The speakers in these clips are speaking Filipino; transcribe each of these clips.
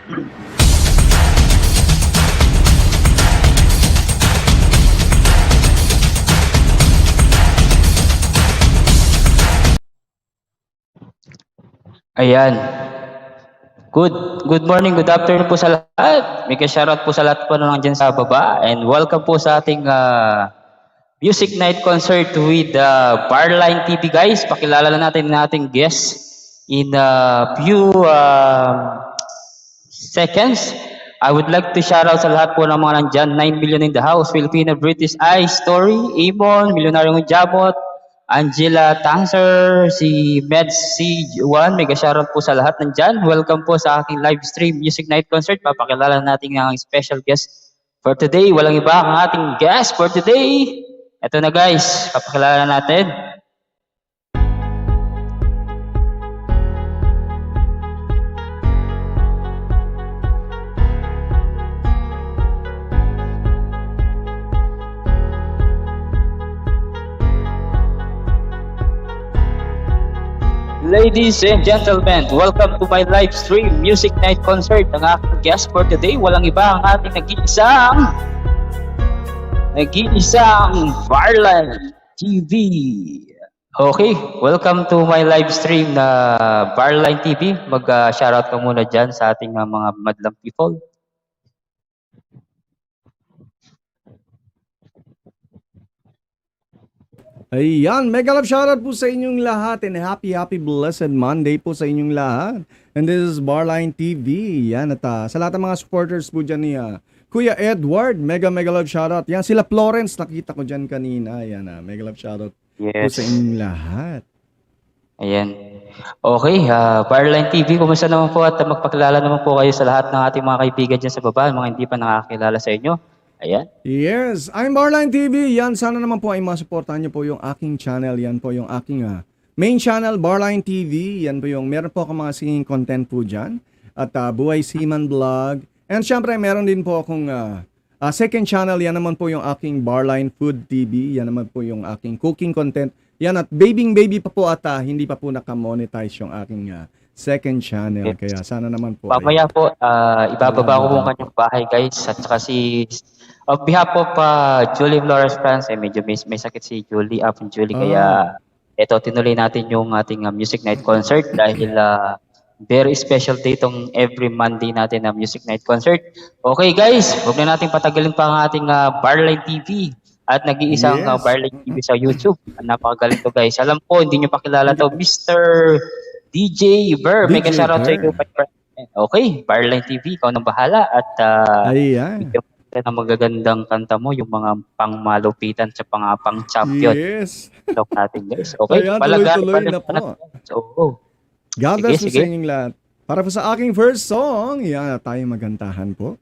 Ayan. Good morning, good afternoon po sa lahat. Mega shoutout po sa lahat po na nandiyan sa baba. And welcome po sa ating music night concert with Barline TV, guys. Pakilala na natin ang ating guest in a few seconds. I would like to shout out sa lahat po ng mga nandyan. 9 million in the house. Filipino British Eye Story, Ibon, Milyonaryong Jabot, Angela Tanser, si Med C1, mega shoutout po sa lahat nandyan. Welcome po sa aking live stream music night concert. Papakilala natin ang special guest for today. Walang iba ang ating guest for today. Ito na guys, papakilala natin. Ladies and gentlemen, welcome to my live stream music night concert. Ang aking guest for today, walang iba ang ating nag-iisang Barline TV. Okay, welcome to my live stream na Barline TV. Mag-shoutout ka muna dyan sa ating mga madlang people. Ayan, mega love shoutout po sa inyong lahat and happy blessed Monday po sa inyong lahat. And this is Barline TV. Yan at sa lahat ng mga supporters po dyan ni Kuya Edward, mega love shoutout. Yan sila Florence, nakita ko dyan kanina. Yan mega love shoutout po sa inyong lahat. Ayan. Okay, Barline TV, kumusta naman po at magpakilala naman po kayo sa lahat ng ating mga kaibigan dyan sa baba, mga hindi pa nakakilala sa inyo. Ayan. Yes, I'm Barline TV. Yan, sana naman po ay masuportahan niyo po yung aking channel. Yan po yung aking main channel, Barline TV. Yan po yung, meron po akong mga singing content po dyan. At Buhay Seaman Vlog. And syempre, meron din po akong second channel. Yan naman po yung aking Barline Food TV. Yan naman po yung aking cooking content. Yan at baby pa po at hindi pa po nakamonetize yung aking second channel. Kaya sana naman po. Mamaya po, ibababa ko po ang kanyang bahay guys. At saka on behalf of Julie Flores France, medyo may sakit si Julie, Julie. Kaya ito, tinuloy natin yung ating music night concert dahil very special day itong every Monday natin na music night concert. Okay guys, huwag na natin patagalin pa ang ating Barline TV at nag-iisang Barline TV sa YouTube. Napakagaling to guys. Alam ko, hindi nyo pa kilala to, Mr. DJ Verb. May ka-shoutout sa iyo. Okay, Barline TV, ikaw nang bahala. At ayan. Na magagandang kanta mo, yung mga pangmalupitan sa pang-champion. Yes. Talk natin guys. Okay, tuloy na po. So, God bless po sa inyong lahat. Para po sa aking first song, yan tayo magantahan po.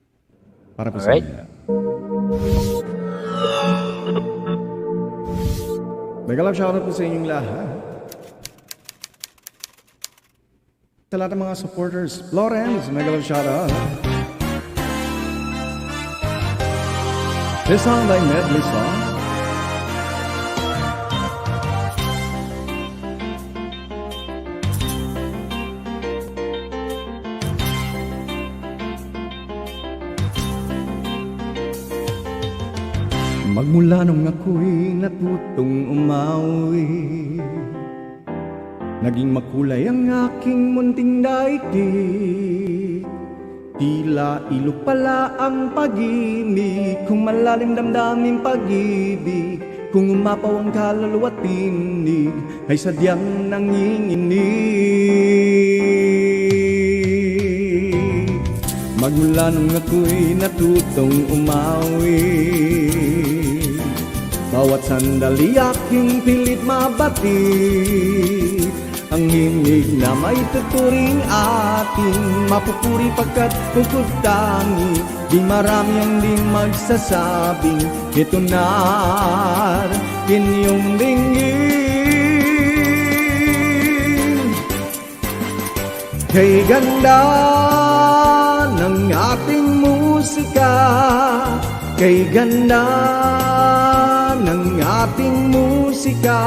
Para po sa inyo. Mega love shoutout po sa inyong lahat. Sa lahat ng mga supporters, Florence, mega love shoutout. This song by Medley Song. Magmula nung ako'y natutong umawi, naging makulay ang aking munting daigdig. Tila ilog pala ang pag-ibig, kung malalim damdamin pag-ibig, kung umapaw ang kaluluwa at tinig, ay sadyang nanginginig. Magmula nung ako'y natutong umawi, bawat sandali aking pilit mabati, ang himig na may tuturing ating mapupuri pagkat bukod tangi, di marami ang di magsasabing ito na inyong dinggin. Kay ganda ng ating musika, kay ganda ng ating musika,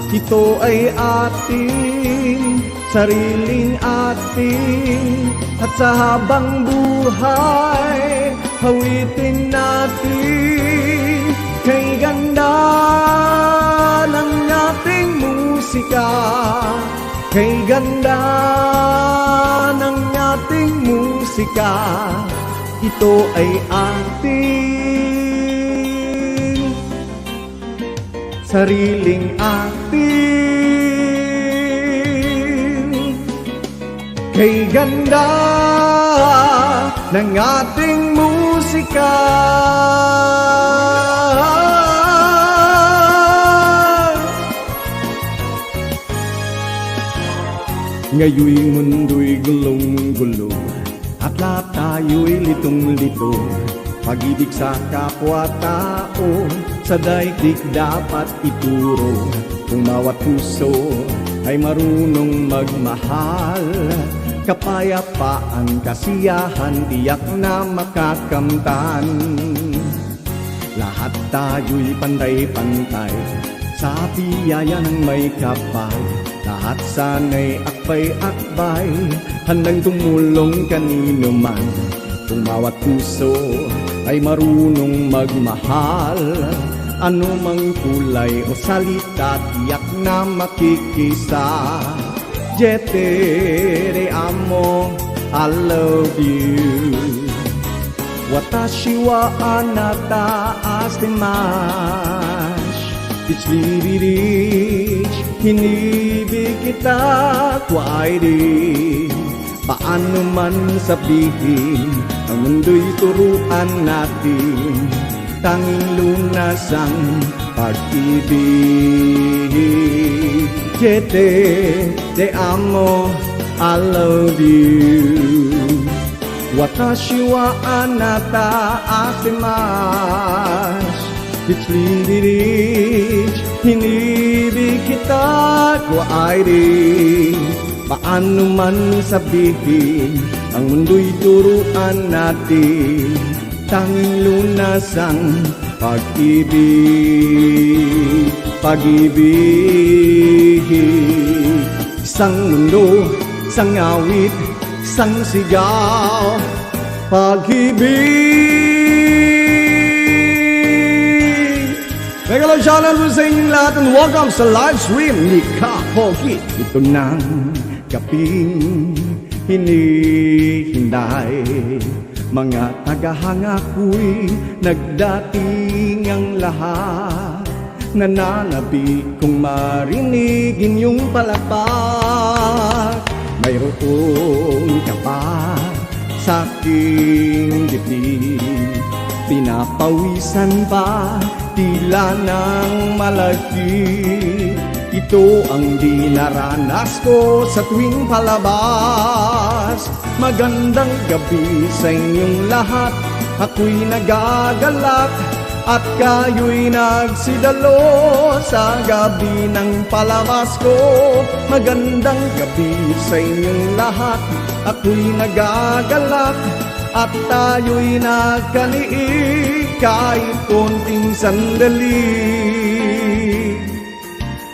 ito ay ating sariling ating At sa habang buhay, hawitin natin kay ganda ng ating musika, kay ganda ng ating musika. Ito ay ating sariling atin, kay ganda ng ating musika. Ngayon'y mundo'y gulong-gulo at lahat tayo'y litong-lito. Pag-ibig sa kapwa-tao sa daigdig dapat ituro. Kung bawat puso ay marunong magmahal, kapayapaan, kasiyahan, tiyak na makakamtan. Lahat tayo'y pantay-pantay sa biyaya ng may kapal. Lahat sana'y akbay-akbay, handang tumulong kanino man. Kung bawat puso ay marunong magmahal, anumang kulay o salita, tiyak na makikisa. Jete de amo, I love you. Watashi wa anata asemash. Ichliririch, hinibig kita kwairi. Paano man sabihin, ang mundo'y turuan natin, tanging lunas ang pag-ibig. Jete de amo, I love you. Watashi wa anata asemash. Ichliririch, hinibig kita kwairi. Paano man sabihin, ang mundo'y turuan natin, tanging lunas ang pag-ibig. Pag-ibig, isang mundo, isang awit, isang sigaw. Pag-ibig. Megalo channel po sa inyong lahat and welcome sa live stream ni Kapogi. Ito nang gabing hinihinday, mga tagahanga ko'y nagdating ang lahat. Nananabi kong marinig inyong palakpak. Mayroon ka pa sa aking dibdib, pinapawisan pa tila ng malaki. Ito ang dinaranas ko sa tuwing palabas. Magandang gabi sa inyong lahat, ako'y nagagalak at kayo'y nagsidalo sa gabi ng palabas ko. Magandang gabi sa inyong lahat, ako'y nagagalak at tayo'y nagkaliig kahit konting sandali.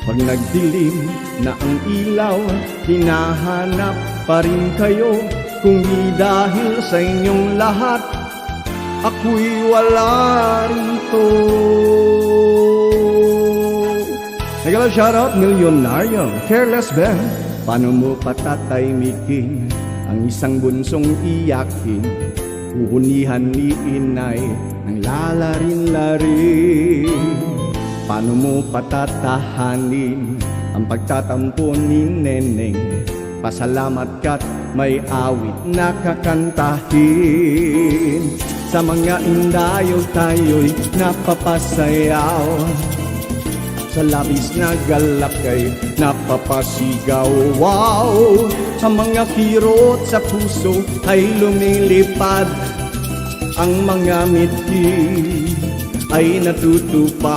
Pag nagdilim na ang ilaw, hinahanap pa rin kayo. Kung di dahil sa inyong lahat, ako'y wala rito. Nagala shoutout milyonaryo, Careless Ben. Paano mo patataymikin ang isang bunsong iyakin? Uhunihan ni inay ng lalarin-larin. Paano mo patatahanin ang pagtatampo ni Neneng? Pasalamat ka't may awit na kakantahin. Sa mga indayo tayo'y napapasayaw, sa labis na galak kay napapasigaw. Wow! Sa mga kirot sa puso ay lumilipad, ang mga miti ay natutupad.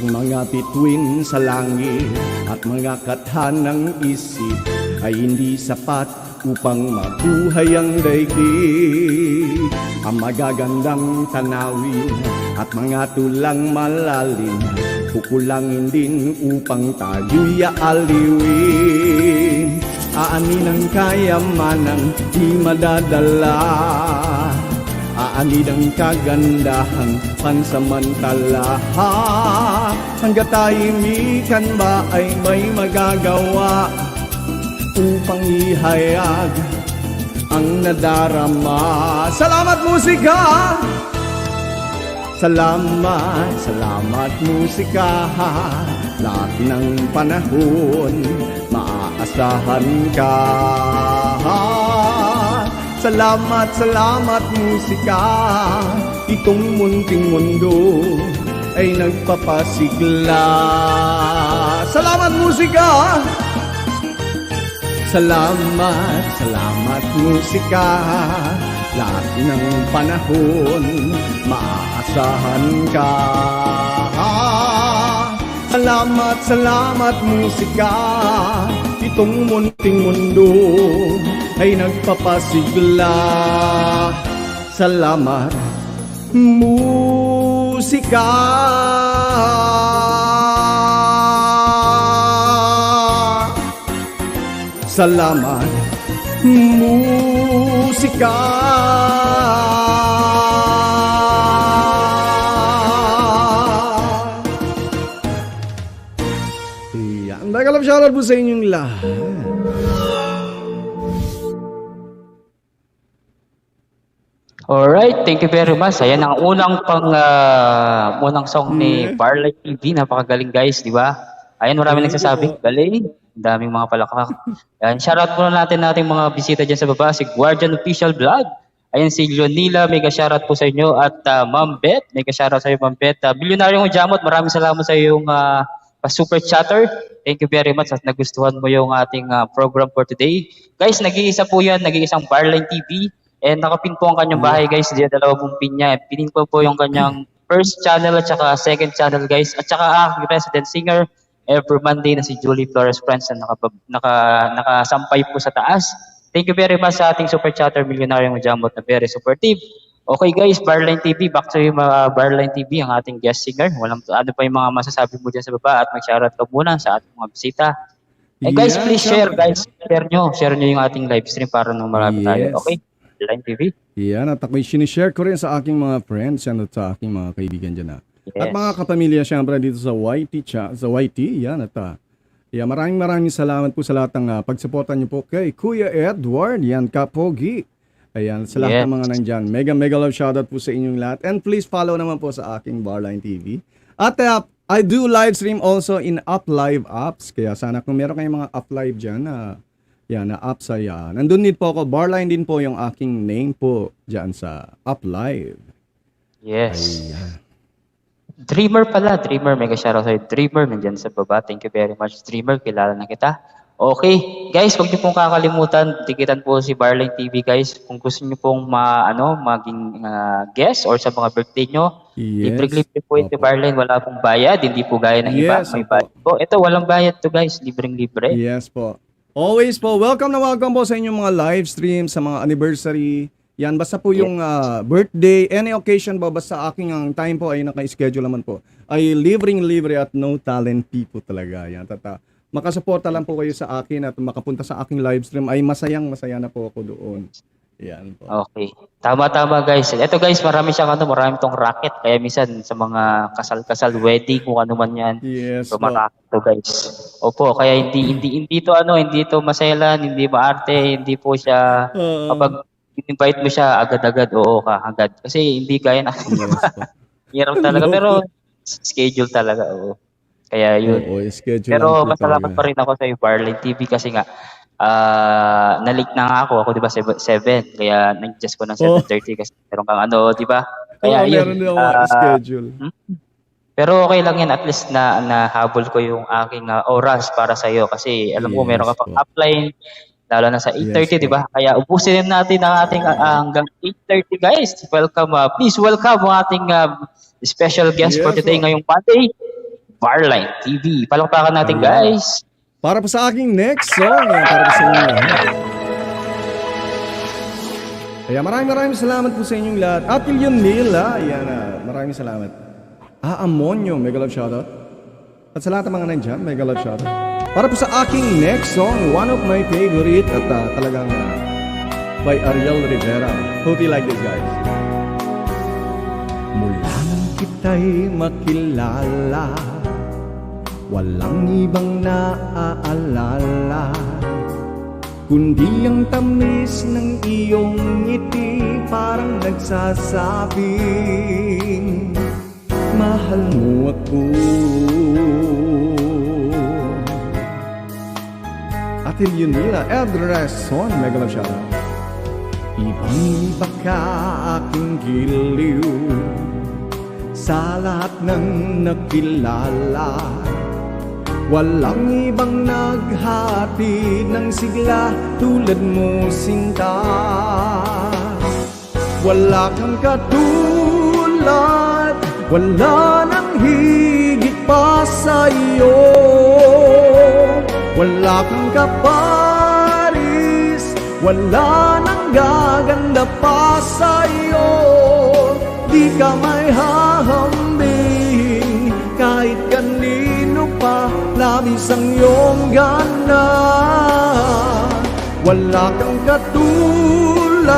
Ang mga bituin sa langit at mga kathan ng isip ay hindi sapat upang mabuhay ang daigdig. Ang magagandang tanawin at mga tulang malalim kukulangin din upang tayo'y aaliwin. Aani ng kayamanan di madadala, aani ng kagandahang pansamantala. Hanggat tahimikan ba ay may magagawa upang ihayag ang nadarama. Salamat musika! Salamat, salamat musika. Lahat ng panahon maaasahan ka. Salamat, salamat musika. Itong munting mundo ay nagpapasigla. Salamat musika. Salamat, salamat musika. Lahat ng panahon maaasahan ka. Salamat, salamat musika. Itong munting mundo ay nagpapasigla. Salamat musika. Salamat musika. Yan, nagalam shoutout po sa inyong lahat. Alright, thank you very much. Ayan ang unang song ni Barlight TV. Napakagaling guys, di ba? Ayan, marami nagsasabi, galing. Ang daming mga palakpak. Ayan, shoutout muna natin mga bisita dyan sa baba. Si Guardian Official Vlog. Ayan, si Leonila, mega shoutout po sa inyo. At Ma'am Beth, mega shoutout sa iyo, Ma'am Beth. Bilyonaryong Jamot, maraming salamat sa iyong super chatter. Thank you very much at nagustuhan mo yung ating program for today. Guys, nag-iisa po yan, nag-iisang Barline TV. And nakapin po ang kanyang bahay guys, diyan dalawa pong pin niya. Pinin ko po yung kanyang first channel at saka second channel guys. At saka aking resident singer every Monday na si Julie Flores Friends na nakasampay po sa taas. Thank you very much sa ating super chatter Milyonaryong Jamot na very supportive. Okay guys, Barline TV, back to yung mga Barline TV, ang ating guest singer. Walang ano pa yung mga masasabi mo dyan sa baba at mag-shoutout ka muna sa ating mga bisita. And guys, please share guys. Share nyo yung ating live stream para nung marami tayo. Okay? Barline TV. Yan, at ako'y sinishare ko rin sa aking mga friends at sa aking mga kaibigan dyan. Yes. At mga kapamilya syempre dito sa YT, yan at maraming salamat po sa lahat ng pagsuporta niyo po kay Kuya Edward, yan Kapogi. Ayan, sa lahat ng mga nandyan. Mega love shoutout po sa inyong lahat. And please follow naman po sa aking Barline TV. At I do live stream also in UpLive apps. Kaya sana kung meron kayong mga UpLive dyan na apps ay nandun din po ako. Barline din po yung aking name po dyan sa UpLive. Yes. Ayan. Dreamer, mega shoutout sa'yo. Dreamer, nandyan sa baba. Thank you very much, Dreamer. Kilala na kita. Okay. Guys, huwag niyo pong kakalimutan. Tikitan po si Barline TV, guys. Kung gusto niyo pong maging guest or sa mga birthday nyo, libre po ito, Barline. Wala pong bayad. Hindi po gaya ng iba. May bayad po. Ito, walang bayad to, guys. Libreng-libre. Yes po. Always po. Welcome po sa inyong mga live stream, sa mga anniversary. Yan, basta po yung birthday, any occasion po, basta aking ang time po ay naka-schedule naman po. Ay libreng-libre at no talent fee po talaga. Yan, makasuporta lang po kayo sa akin at makapunta sa aking live stream ay masaya na po ako doon. Yan po. Okay. Tama guys. Ito guys, marami tong racket. Kaya minsan sa mga kasal-kasal, wedding, kung ano man yan. Yes so, racket to guys. Opo, kaya hindi to maselan, hindi maarte, hindi po siya kapag invite mo siya agad-agad, oo ka agad. Kasi hindi kaya na. Hirap talaga pero schedule talaga, oo. Kaya yun. Pero masalamat pa rin ako sa Barline TV kasi nga na-late na nga ako di ba 7, kaya nag-adjust ko ng 7:30 kasi meron kang di ba? Kaya yun. Meron din ako schedule. Pero okay lang yan, at least na nahabol ko yung aking oras para sa iyo kasi alam ko meron ka pang upline lalo na sa 8:30, di ba? Kaya ubusin natin ang ating hanggang 8:30 guys. Welcome, please welcome ang ating special guest for today ngayong Monday. Barline TV. Palakpakan natin guys. Para po sa aking next song. Para po sa inyo. Kaya maraming salamat po sa inyong lahat. At yun nila. Ayan, maraming salamat. Amonyo, mega love shoutout. At sa lahat ng mga nandyan, mega love shoutout. Para po sa aking next song, one of my favorite at talagang by Ariel Rivera. Hope you like this, guys. Mula nang kita'y makilala, walang ibang naaalala kundi ang tamis ng iyong ngiti, parang nagsasabing mahal mo ako. Atil yun nila, Edreson, mega love shoutout. Ibang-iba ka aking giliw sa lahat ng nakilala. Walang ibang naghati ng sigla tulad mo, sinta. Wala kang katulad, wala nang higit pa sa'yo. Wala kang kaparis, wala nang gaganda pa sa'yo. Di ka may hahambing kahit kanino pa, labis ang iyong gana. Wala kang katulad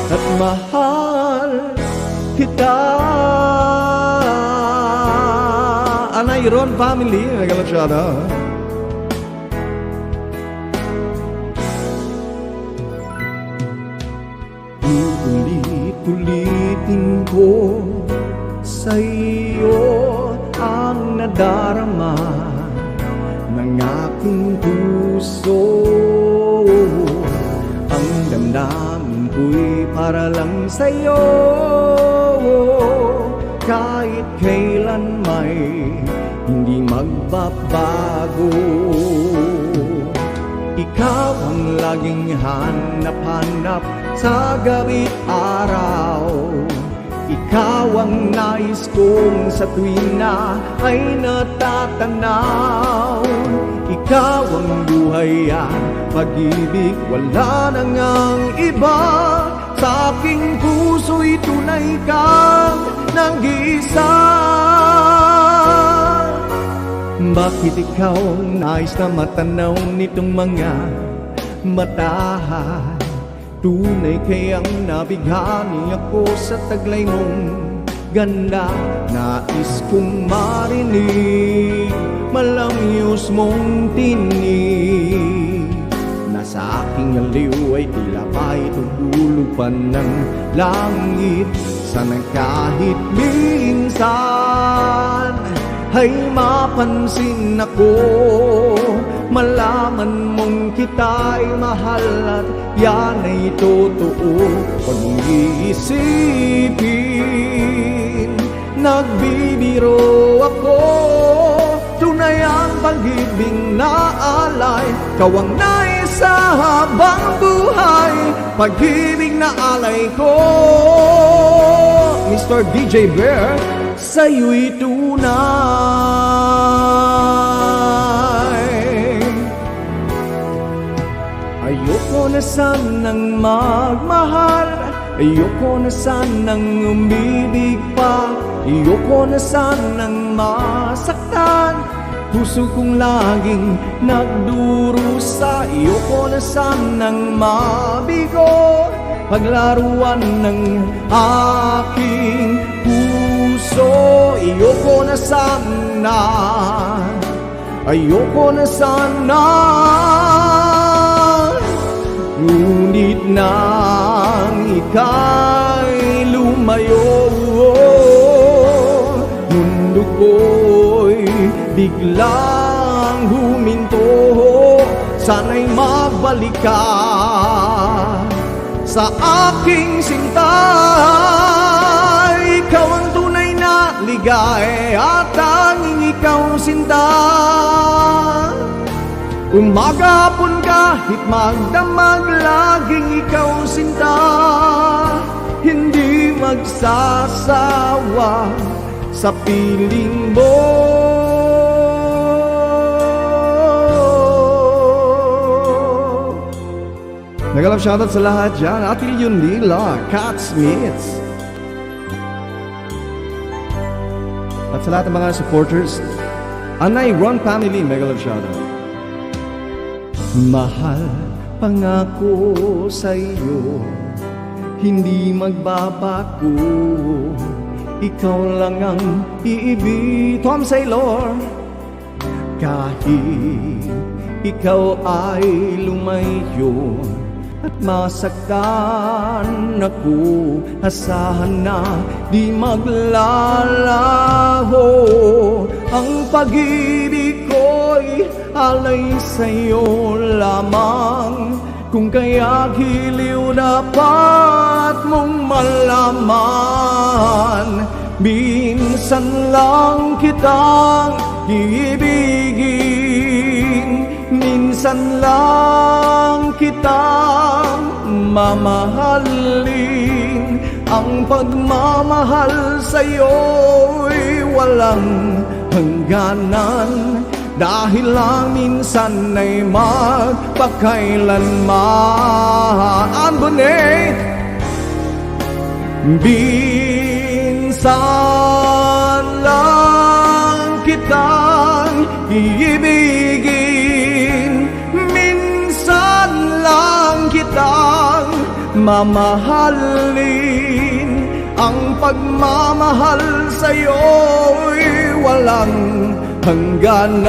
at mahal kita. Anayron family, nagalat siya na. Ulit-ulitin ko sa iyo ang nadarama ng aking puso. Ang damdamin ko'y para lang sa'yo. Kahit kailan may hindi magbabago. Ikaw ang laging hanap-hanap sa gabi't araw. Ikaw ang nais kong sa tuwing na ay natatanaw. Ikaw ang buhay at pag-ibig, wala nang ang iba. Sa aking puso'y tunay kang nag-iisa. Bakit ikaw nais na matanaw nitong mga mata? Tunay kayang nabighani ako sa taglay mong ganda. Nais kong marinig malamyos mong tinig. Nasa aking aliw ay tila pa'y tugulupan ng langit. Sana kahit minsan ay mapansin ako, malaman mong kita'y mahal at yan ay totoo. Huwag mong iisipin, nagbibiro ako. Tunay ang pag-ibig na alay, ikaw ang nais sa habang buhay. Pag-ibig na alay ko, Mr. DJ Bear, sa'yo'y tunay. Ayoko na sanang magmahal, ayoko na sanang umibig pa, ayoko na sanang masaktan. Puso kong laging nagdurusa, ayoko na sanang mabigo, paglaruan ng aking puso. Ayoko na sana, ayoko na sana, ngunit nang ika'y lumayo, mundo ko'y biglang huminto. Sana'y magbalik ka sa aking sinta. Ikaw ang tunay na ligaya at tanging ikaw sinta. Umaga, hapon, kahit magdamag, laging ikaw sinta. Hindi magsasawa sa piling mo. Nagalap shoutout sa lahat dyan. Atil yun nila, Cat Smiths. At sa lahat ng mga supporters Anay Ron Family, mega love shoutout. Mahal, pangako sa iyo, hindi magbabago. Ikaw lang ang iibig, Tom Saylor. Kahit ikaw ay lumayo at masaktan ako, asahan na di maglalaho. Ang pag-ibig ko'y alay sa'yo lamang, kung kaya giliw dapat mong malaman. Minsan lang kitang iibigin, minsan lang kitang mamahalin. Ang pagmamahal sa'yo'y walang hangganan, dahil lang minsan ay magpakailanman. Unbonate, minsan lang kitang iibigin, minsan lang kitang mamahalin. Ang pagmamahal sa'yo'y walang hangganan,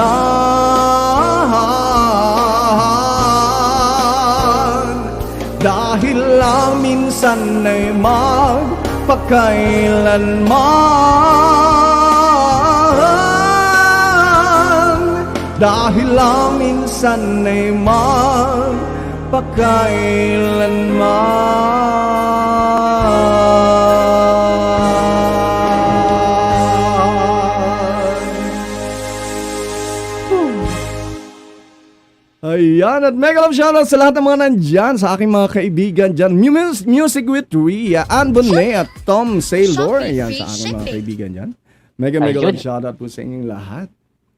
dahil lang minsan ay magpakailanman, dahil lang minsan ay Ayan, at mega love shoutout sa lahat ng mga nandyan, sa aking mga kaibigan dyan. Music with Rhea, Ann Bonet at Tom Saylor. Ayan, sa aking mga kaibigan dyan. Mega love shoutout po sa inyong lahat.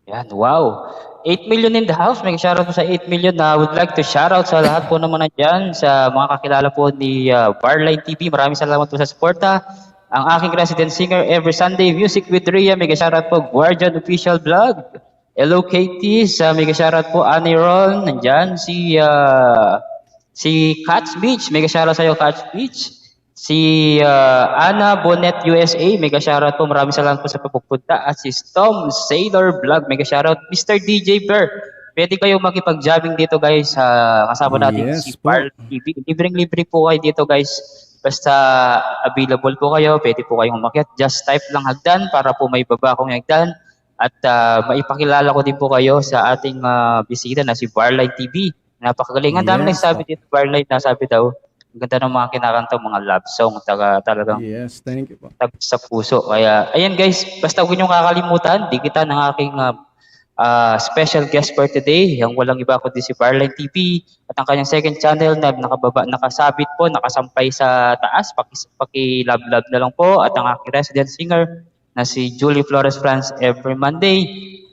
Yan, wow. 8 million in the house. May shoutout po sa 8 million na would like to shoutout sa lahat po naman nandyan, sa mga kakilala po ni Barline TV. Maraming salamat po sa suporta. Ang aking resident singer every Sunday, Music with Rhea. May shoutout po, Guardian Official Vlog. Hello Katie, sa mega shoutout po Annie Ron, nandyan si Catch Beach, mega shoutout sa iyo Catch Beach. Si Anna Bonet USA, mega shoutout po, maraming salamat po sa pagpupunta. At si Tom Sailor Vlog, mega shoutout. Mr. DJ Bear, pwede kayo makipag-jamming dito guys, kasama natin si Bar TV. Libreng-libre po kayo dito guys. Basta available po kayo, pwede po kayong umakyat. Just type lang hagdan para po may baba akong hagdan. At maipakilala ko din po kayo sa ating bisita na si Barline TV. Napakagaling. Ang dami nagsabi dito, Barline, nasabi daw, ang ganda ng mga kinakanta, mga love song, talagang thank you po. Sa puso. Kaya, ayan guys, basta huwag niyong kakalimutan, di kita ng aking special guest for today. Yung walang iba kundi si Barline TV at ang kanyang second channel na nakasabit po, nakasampay sa taas, paki-love na lang po. At ang aking resident singer, na si Julie Flores France every Monday.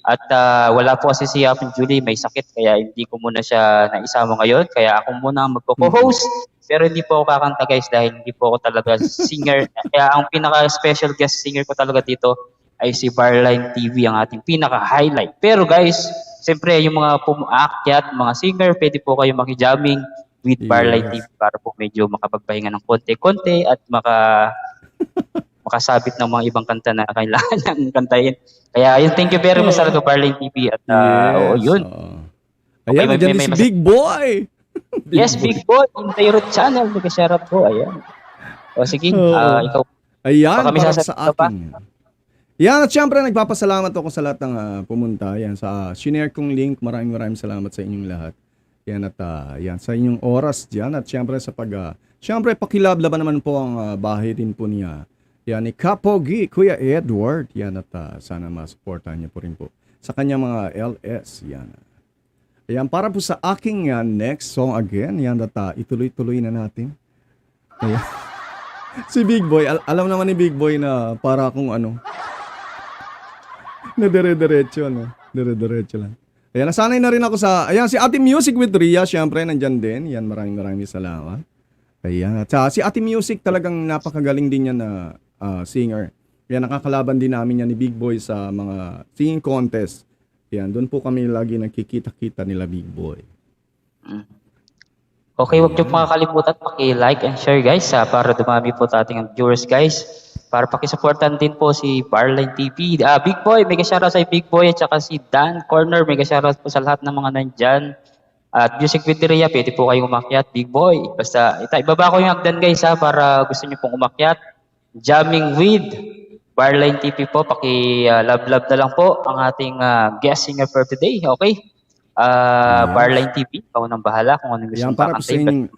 At wala po kasi si Julie, may sakit, kaya hindi ko muna siya naisama ngayon. Kaya ako muna ang magpo-host. Pero hindi po ako kakanta guys dahil hindi po ako talaga singer. Kaya ang pinaka-special guest singer ko talaga dito ay si Barline TV, ang ating pinaka-highlight. Pero guys, siyempre yung mga pumaakyat, mga singer, pwede po kayo makijamming with Barline TV para po medyo makapagpahinga ng konti-konti at makasabit ng mga ibang kanta na kailangan niyang kantahin. Kaya yun, thank you very much talaga Barline TV. At yun. Ayan, okay, si Big Boy! Yes, Big Boy, in Tayrot Channel, nag-share po, ayan. O sige, ikaw. Ayan, para sa akin. Yan, at syempre nagpapasalamat ako sa lahat ng pumunta. Yan, sa shinare kong link, maraming salamat sa inyong lahat. Yan, at yan, sa inyong oras dyan. At syempre sa syempre pakilablaban naman po ang bahay din po niya. Yan, ni Kapogi, Kuya Edward. Yan, at sana masuportahan niyo po rin po sa kanya mga LS. Yan. Ayan, para po sa aking next song again. Yan, at ituloy-tuloy na natin. Ayan. Si Big Boy, alam naman ni Big Boy na para akong na dire-diretso, dire-diretso lang. Ayan, nasanay na rin ako sa, ayan, si Ate Music with Rhea, syempre, nandyan din. Yan, maraming salamat. Ayan, at si Ate Music talagang napakagaling din yan na singer. Yan, nakakalaban din namin yan ni Big Boy sa mga singing contest. Yan, doon po kami lagi nagkikita-kita nila Big Boy. Okay, huwag niyo po kakalimutan paki-like and share guys para dumami po ating viewers guys. Para pakisuportan din po si Barline TV. Big Boy, mega shoutout sa Big Boy at saka si Dan Corner. Mega shoutout po sa lahat ng mga nandyan. At Music with Ria, pwede po kayong umakyat, Big Boy. Basta ibaba ko yung hagdan guys para gusto niyo pong umakyat. Jamming with Barline TV po, love na lang po ang ating guest singer for today, okay? Barline TV, ako nang bahala kung anong gusto Ayan, mong para po sa kakantay. inyong...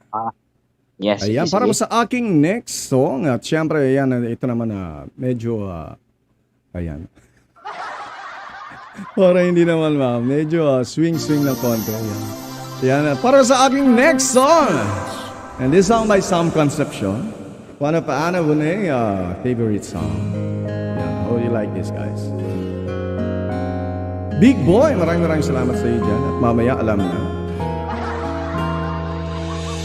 Yes, Ayan, sige, para po sige. sa aking next song. At syempre, ayan, ito naman medyo... ayan. Para hindi naman medyo swing-swing na konti. Ayan. Ayan, para sa aking next song. And this song by Sam Concepcion. One of Anna Bonet favorite song. Ayan, how do you like this, guys? Big Boy, maraming salamat sa iyo dyan. At mamaya, alam na.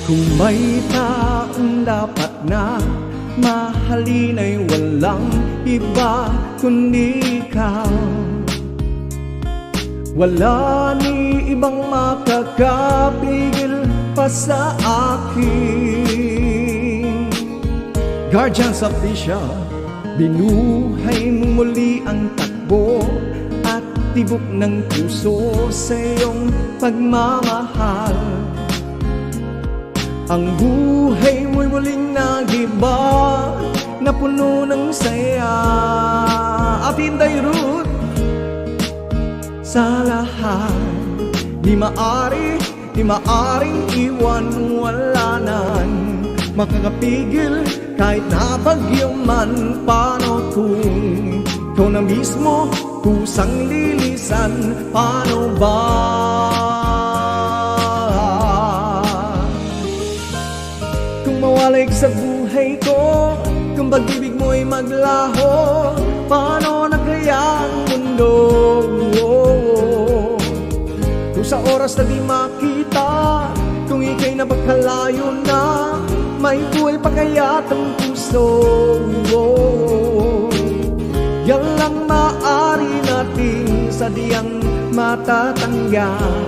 Kung may taong dapat na mahalin ay walang iba kundi ikaw. Wala ni ibang makakapigil pa sa akin. Guardians Official, binuhay mo muli ang takbo at tibok ng puso sa iyong pagmamahal. Ang buhay mo'y muling nagiba na puno ng saya. At Inday Ruth, sa lahat di maaring iwan walanan. Makakapigil kahit na bagyo man. Paano kung ikaw na mismo kusang lilisan? Paano ba? Mawalay sa buhay ko, kung pag-ibig mo'y maglaho, paano na kaya ang mundo? Kung sa oras na di makita, kung ika'y napagkalayo na, may buhay pa kaya ang puso? Yan lang maaari nating sadyang matatanggal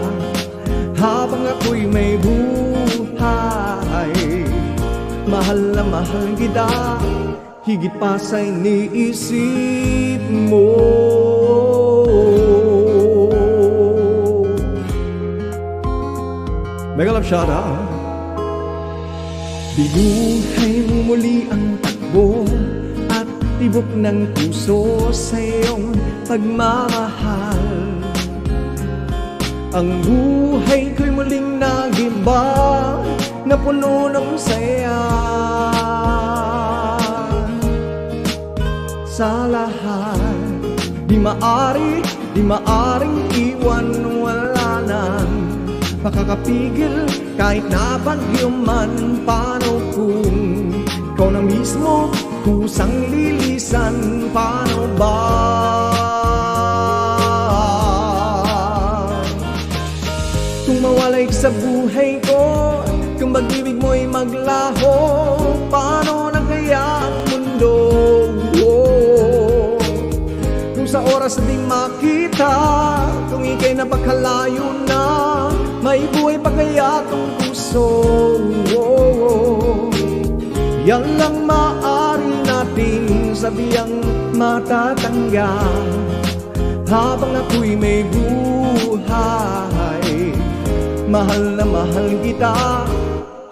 habang ako'y may buhay. Mahal na mahal kita, higit pa sa iniisip mo. Mega love shout out. Binuhay mo muli ang takbo at tibok ng puso sa iyong pagmamahal. Ang buhay ko'y muling nagiba na puno ng saya. Sa lahat di maaring iwan walanan. Makakapigil kahit na bagyo man. Paano kung ikaw na mismo kusang lilisan? Paano ba? Kung mawalay sa buhay ko, kung pag-ibig mo'y maglaho, paano na kaya ang mundo? Kung sa oras na di makita, kung ika'y napakalayo na, may buhay pa kaya itong puso? Yan lang maaari nating sabihang matatanggal habang ako'y may buhay. Mahal na mahal kita,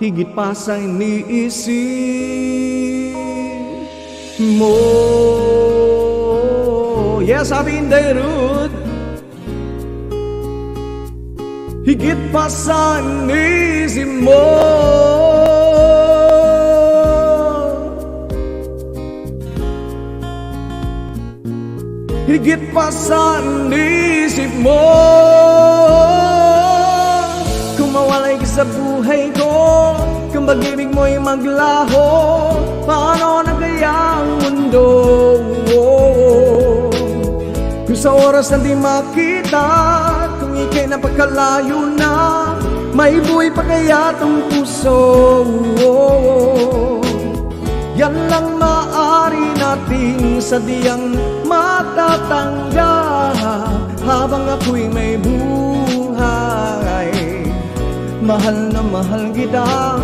higit pa sa iniisip mo. Yes, sabi Inday Ruth, higit pa sa iniisip mo. Higit pa sa iniisip mo. Mawalay ka sa buhay ko, kung pag-ibig mo'y maglaho, paano na kaya ang mundo? Kung sa oras na di makita, kung ika'y napagkalayo na, may buhay pa kaya itong puso? Yan lang maaari nating sadyang matatanggal habang ako'y may buhay. Mahal na mahal kita,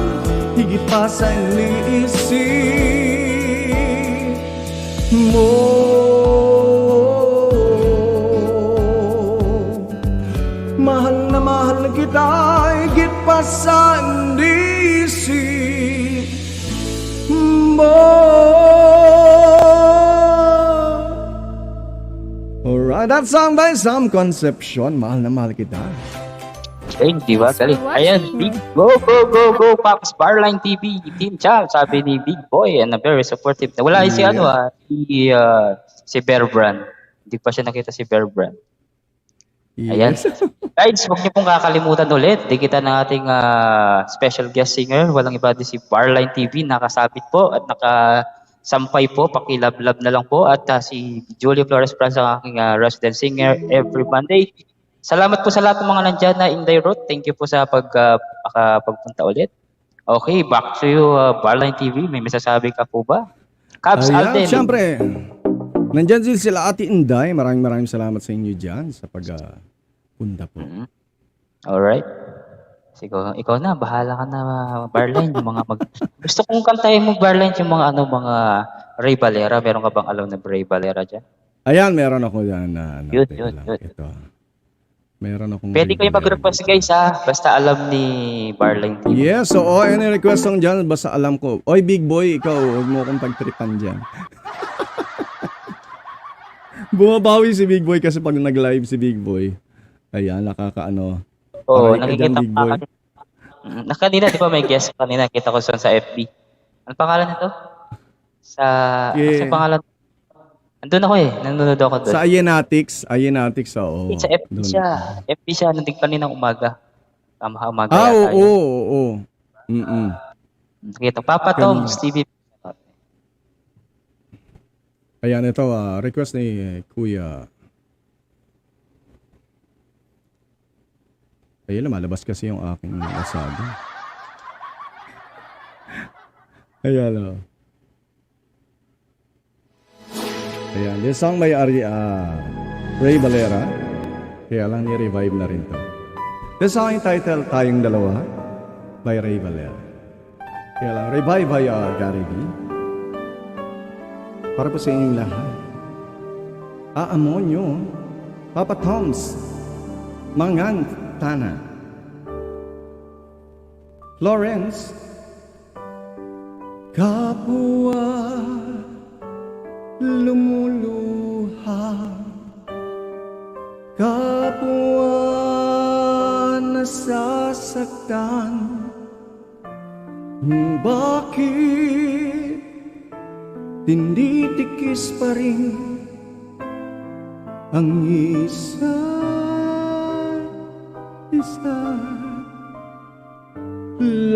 higit pa sa iniisip mo. Mahal na mahal kita, higit pa sa iniisip mo. Alright, that song by Sam Concepcion, Mahal na Mahal Kita. Okay, di ba? Galing. Ayan, big go, go, go, go, Pops Barline TV, Team Chal, sabi ni Big Boy, and very supportive. Wala si si Bear Brand. Hindi pa siya nakita si Bear Brand. Ayan. Yes. Guys, huwag niyo pong kakalimutan ulit. Dikita ng ating special guest singer. Walang iba din si Barline TV. Nakasabit po at nakasampay po. Pakilab-lab na lang po. At si Julie Flores Franz ang aking resident singer every Monday. Salamat po sa lahat ng mga nandyan na in the road. Thank you po sa pagpunta ulit. Okay, back to you, Barline TV. May masasabi ka po ba? Cabs Alden. Siyempre, nandyan din sila Ate Inday. Maraming salamat sa inyo dyan sa pagpunta po. Alright. Sige, ikaw na, bahala ka na, Barline. Yung mga gusto kong kantahin mo, Barline, yung mga Ray Valera. Meron ka bang alam na Ray Valera dyan? Ayan, meron ako dyan na Yun. ito. Meron akong Pwede kayo mag-request, guys, ha? Basta alam ni Barline TV. Yes, so any request lang dyan, basta alam ko. Oy, Big Boy, ikaw, huwag mo akong pagtripan dyan. Bumabawi si Big Boy kasi pag nag-live si Big Boy. Ayan, nakakaano. Oo, Aray ka nakikita dyan, ko Big Boy. Kanina, di ba may guest kanina, kita ko sa FB. Ano pangalan nito? Sa pangalan? Andun ako nanonood ako doon. Sa Ayenatics, oo. Sa FB siya. FB siya, nandun kaninang umaga. Umaga Oo. Nakita, Papa Tom, Stevie. Ayan, ito, request ni Kuya. Ayun, lumalabas kasi yung aking nasabi. Ayan, Ayan, this song by Ray Valera. Kaya lang ni-revive na rin to. This song yung title, Tayong Dalawa, by Ray Valera. Kaya lang, revive by Gary V. Para po sa inyong lahat. Amonyo, Papa Toms, Mangan Tana, Florence, kapwa lumuluha, kapwa nasasaktan. Bakit tinditikis pa rin ang isa?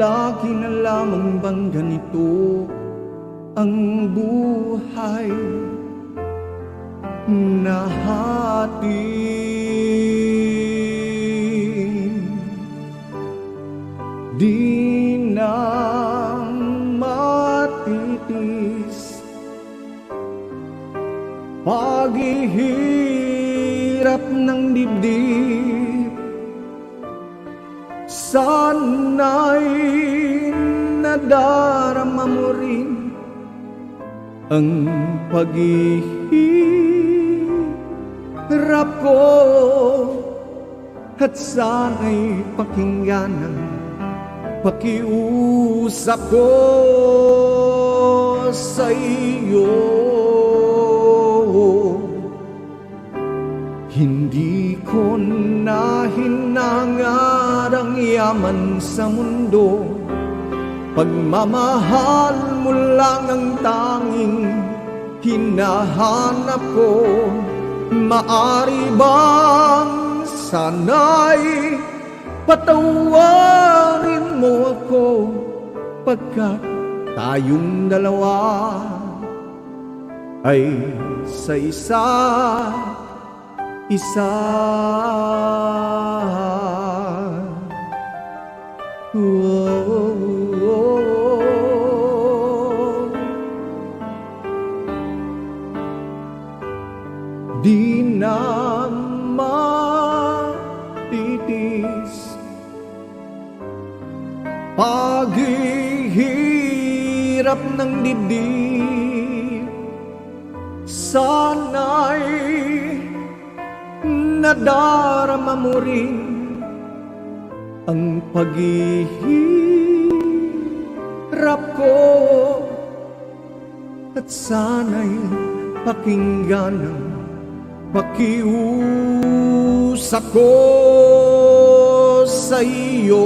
Lagi na lamang bang ganito ang buhay na hating di na matitis, paghihirap ng dibdib, sana'y nadarama mo rin ang paghihirap ko, at sana'y pakinggan ang pakiusap ko sa iyo. Hindi ko na hinangad ang yaman sa mundo, pagmamahal mo lang ang tanging hinahanap ko. Maari bang sana'y patawarin mo ako, pagkat tayong dalawa ay sa isa. Di na paghihirap ng dibdib, sana'y nadarama mo rin ang paghihirap ko, at sana'y pakinggan ang pakiusap ko sa iyo.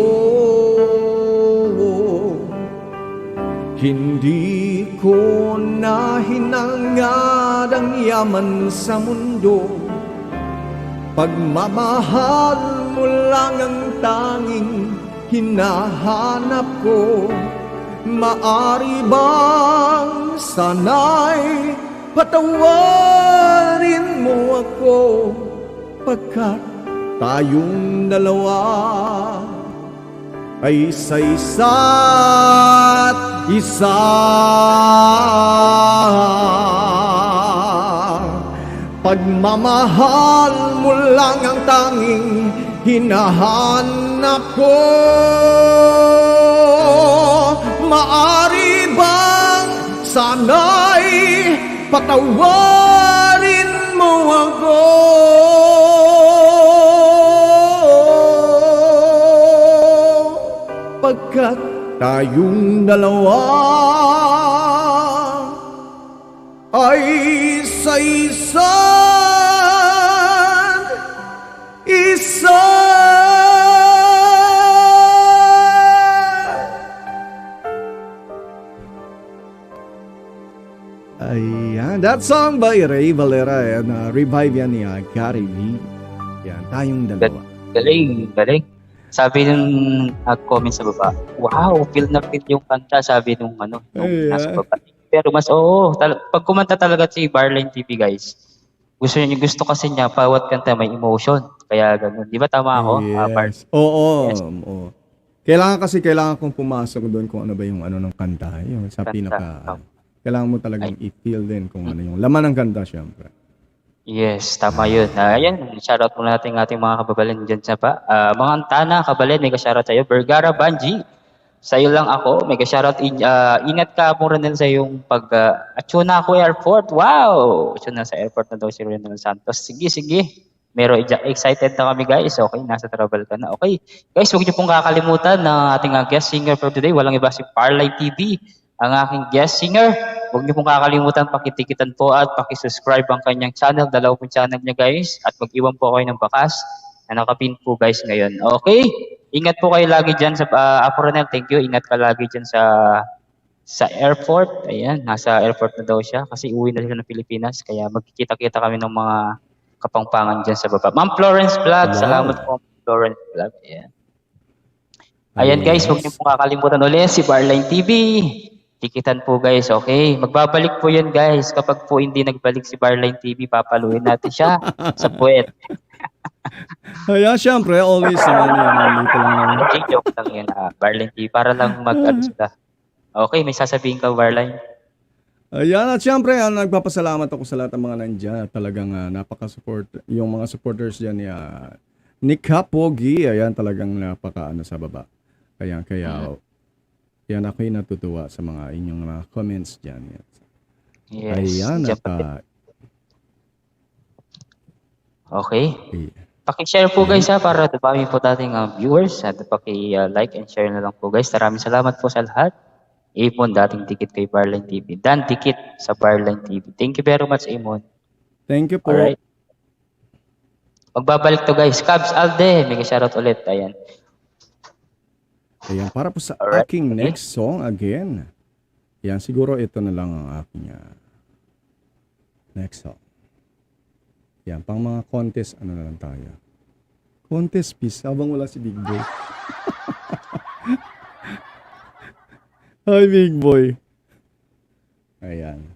Hindi ko na hinangad ang yaman sa mundo, pagmamahal mo lang ang tanging hinahanap ko. Maari bang sana'y patawarin mo ako, pagkat tayong dalawa ay isa-isa't isa. Pagmamahal mo lang ang tanging hinahanap ko. Maari bang sana'y patawarin mo ako, pagkat tayong dalawa ay isa-isa't isa. Ayan, that song by Ray Valera, and revive yan ni Gary V. Yan, tayong dalawa. Galing, galing. Sabi nung nag-comment sa baba, wow, feel na feel yung kanta, sabi nung nung nasa baba. Pero mas pag kumanta talaga si Barline TV, guys, gusto kasi niya, bawat kanta may emotion. Kaya ganun. Di ba tama ako? Yes. Oo. Yes. Oo. Kailangan kong pumasok doon kung ano ba yung ng kanta. Yung sa pinaka... Kailangan mo talagang i-feel din kung ano yung laman ng kanta, syempre. Yes, tama yun. Ayan, shoutout muna natin ang ating mga kababalan dyan sa pa. Mga Antana, kababalan, may ka-shoutout sa'yo. Vergara Banji, sa'yo lang ako. May ka-shoutout. Ingat ka mo rin sa yung Achuna ako airport. Wow! Achuna sa airport na daw si Ronald Santos. Sige, sige. Excited na kami, guys. Okay, nasa travel ka na. Okay. Guys, huwag niyo pong kakalimutan na ating guest singer for today. Walang iba si Barline TV. Ang aking guest singer. Huwag niyo pong kakalimutan, pakitikitan po at pakisubscribe ang kanyang channel. Dalawa pong channel niya, guys. At mag-iwan po kayo ng bakas na nakapin po, guys, ngayon. Okay? Ingat po kayo lagi dyan sa Aporonel. Thank you. Ingat ka lagi dyan sa airport. Ayan, nasa airport na daw siya kasi uwi na sila ng Pilipinas. Kaya magkikita-kita kami ng mga kapangpangan dyan sa baba. Ma'am Florence Vlog. Wow. Salamat po, Florence Vlog. Ayan. Ayan, guys. Huwag niyo pong kakalimutan ulit si Barline TV. Tikitan po, guys, okay? Magbabalik po yun, guys. Kapag po hindi nagbalik si Barline TV, papaluin natin siya sa puwet. Kaya, syempre, always naman yan. Dito lang naman. Okay, joke lang yun, Barline TV. Para lang sila. Okay, may sasabihin ka, Barline? Ayan, at syempre, nagpapasalamat ako sa lahat ng mga nandyan. Talagang napaka-support. Yung mga supporters dyan ni Kapogi, ayan, talagang napaka sa baba. Kaya, yan, ako'y natutuwa sa mga inyong mga comments dyan. Yes. Ayan, okay. Paki-share po, guys, para dami po nating viewers. At paki-like and share na lang po, guys. Maraming salamat po sa lahat. Amon, dating tikit kay Barline TV. Dan tikit sa Barline TV. Thank you very much, Amon. Thank you po. Alright. Magbabalik to, guys. Cabs Alde, may shoutout ulit. Ayan. Ayan, para po sa aking next song again. Yan, siguro ito na lang ang aking next song. Yan, pang mga contest, na lang tayo. Contest piece, habang wala si Big Boy. Hi, Big Boy. Ayan.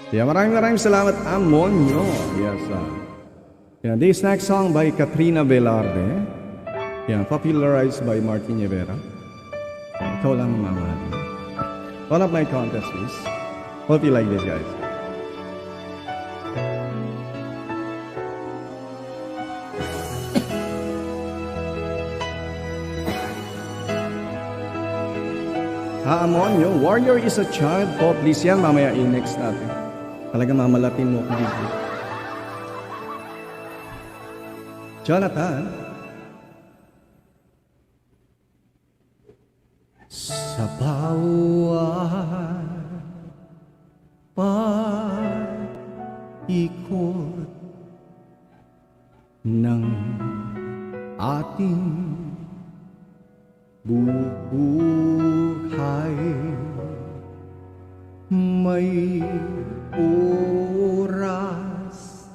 Yan, maraming salamat, Amonyo. Yes, Yan, this next song by Katrina Velarde. Yan, popularized by Martin Rivera. Ikaw lang mamahalin. One of my contests is, hope you like this, guys. Amonyo, Warrior is a child po. Please yan, mamaya i-next natin. Talaga mamalatin mo ako dito. Jonathan. Sa bawat paikot ng ating buhay, may oras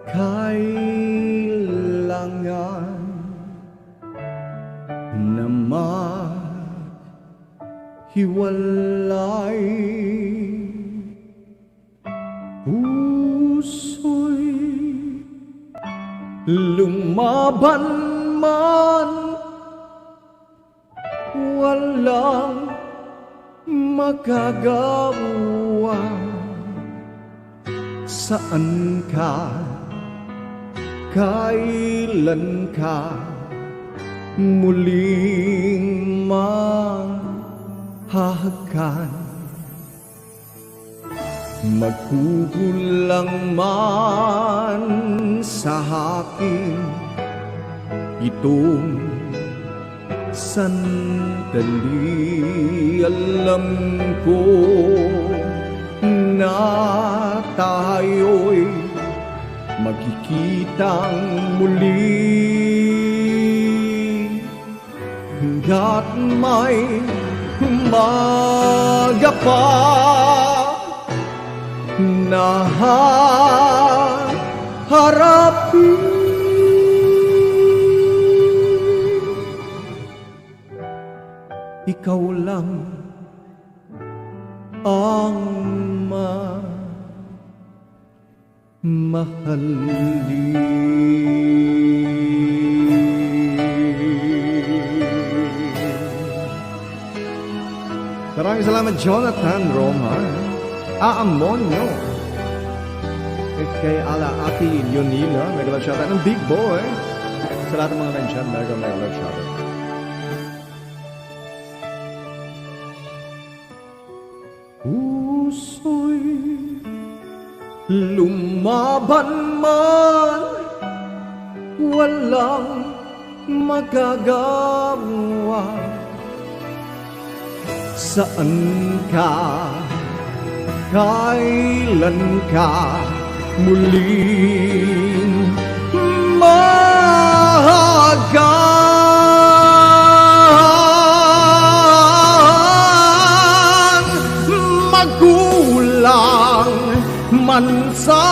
kailangan na maghiwalay. Puso'y lumaban man, walang magagawa. Saan ka, kailan ka muling mahahagan? Magkukulang man sa akin itong sandali, alam ko na tayo'y magkikitang muli. Hanggat may umaga pa na harapin, ikaw lang ang mahalin. Maraming salamat, Jonathan Roman. Aamonyo. Kay Ate Leonila, mega love shoutout ng Big Boy. Sa lahat ng mga nandyan, mega love shoutout. Puso'y lumaban man, walang magagawa. Saan ka, kailan ka muling mahahagan? Magkulang man sa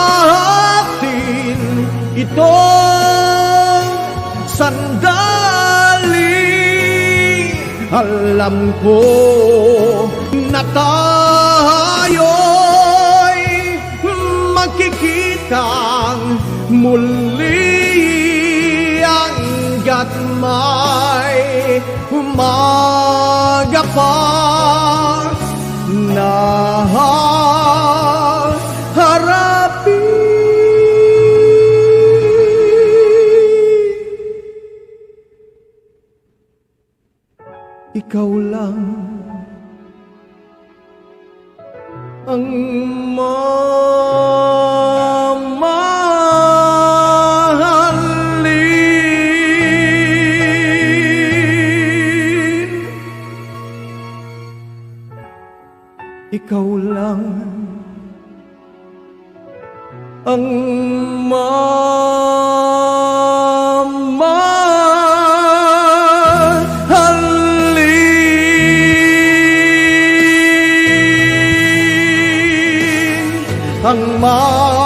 atin itong sandali, alam ko na tayo'y magkikitang muli hanggat may umaga pa na harapin. Ikaw lang ang mamahalin. Ikaw lang ang mamahalin. Ang mamahalin.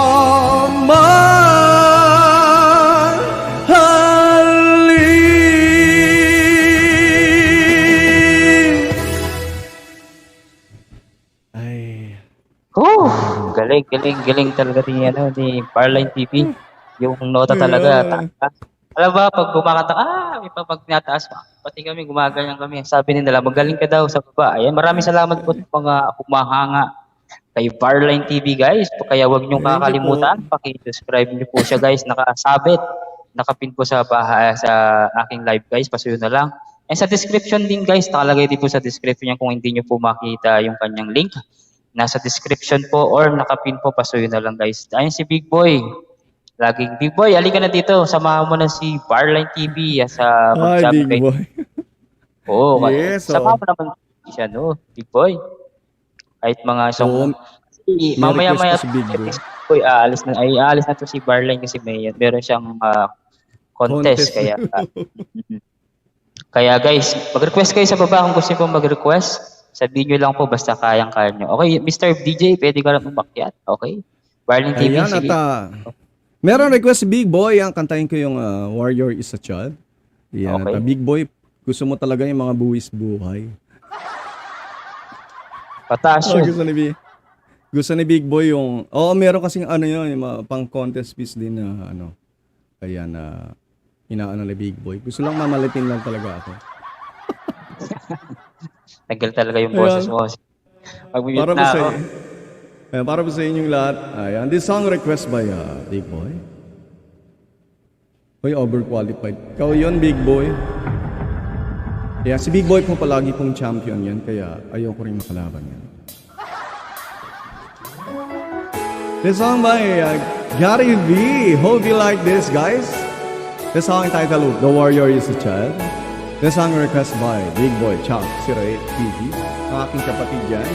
Ay, Galing talaga ni Parline TV. Yung nota talaga, taas. Alam ba, pag kumakanta ka, pag tinataas pa, pati kami, gumaganyan kami. Sabi nila, magaling ka daw sa baba. Ayan, maraming salamat po sa mga humahanga kay Parline TV, guys. Kaya huwag niyong kakalimutan, paki-subscribe niyo po siya, guys. Nakasabit, nakapin po sa aking live, guys. Pasuyo na lang. And sa description din guys, nakalagay din po sa description yan kung hindi nyo po makita yung kanyang link. Nasa description po or nakapin po, pasuyo na lang guys. Ayun si Big Boy. Laging, Big Boy, halika na dito. Samahan mo na si Barline TV sa Ay, magsabi Big Boy. Oo, Yes, samahan mo naman siya, no? Big Boy. Kahit mga Oo, may mamaya-maya request pa si Big Boy. Boy, aalis na to si Barline kasi meron siyang contest. Kaya, kaya guys, mag-request kayo sa baba kung gusto niyo pong mag-request. Sabihin nyo lang po basta kayang-kaya nyo. Okay, Mr. DJ, pwede ka lang umakyat. Okay? Barling TV, Ayan, sige. at meron request si Big Boy. Ang kantahin ko yung Warrior is a Child. Ayan, Okay. at Big Boy, gusto mo talaga yung mga buwis buhay. Pataas yun. Gusto ni Big Boy yung, meron kasing ano yun, yung mga pang contest piece din na kaya na inaano ni Big Boy. Gusto lang mamalitin lang talaga ako. Tagal talaga yung boses mo. Mag-mute Para po na sa ako. para po sa inyong lahat. Ayan, this song request by Big Boy. Hoy, overqualified. Ikaw yun, Big Boy. Yeah, si Big Boy po palagi pong champion yan, kaya ayoko rin makalaban yan. This song by Gary V. Hope you like this, guys. This song entitled The Warrior is a Child. This song request by Big Boy Chop 08 TV. Ang aking kapatid dyan.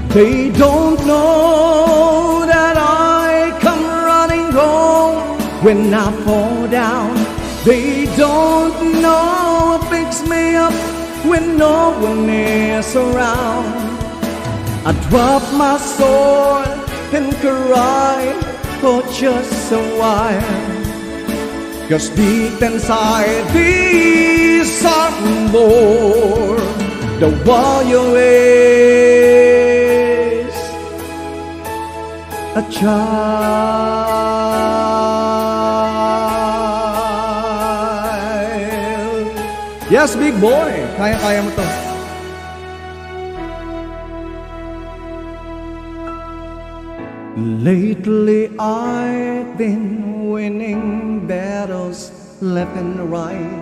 They don't know that I come running home when I fall down. They don't know what picks me up when no one is around. I drop my sword and cry for just a while. 'Cause deep inside these are more. The warrior is a child. Yes, Big Boy. Kaya-kaya mo to. Lately I've been winning battles left and right,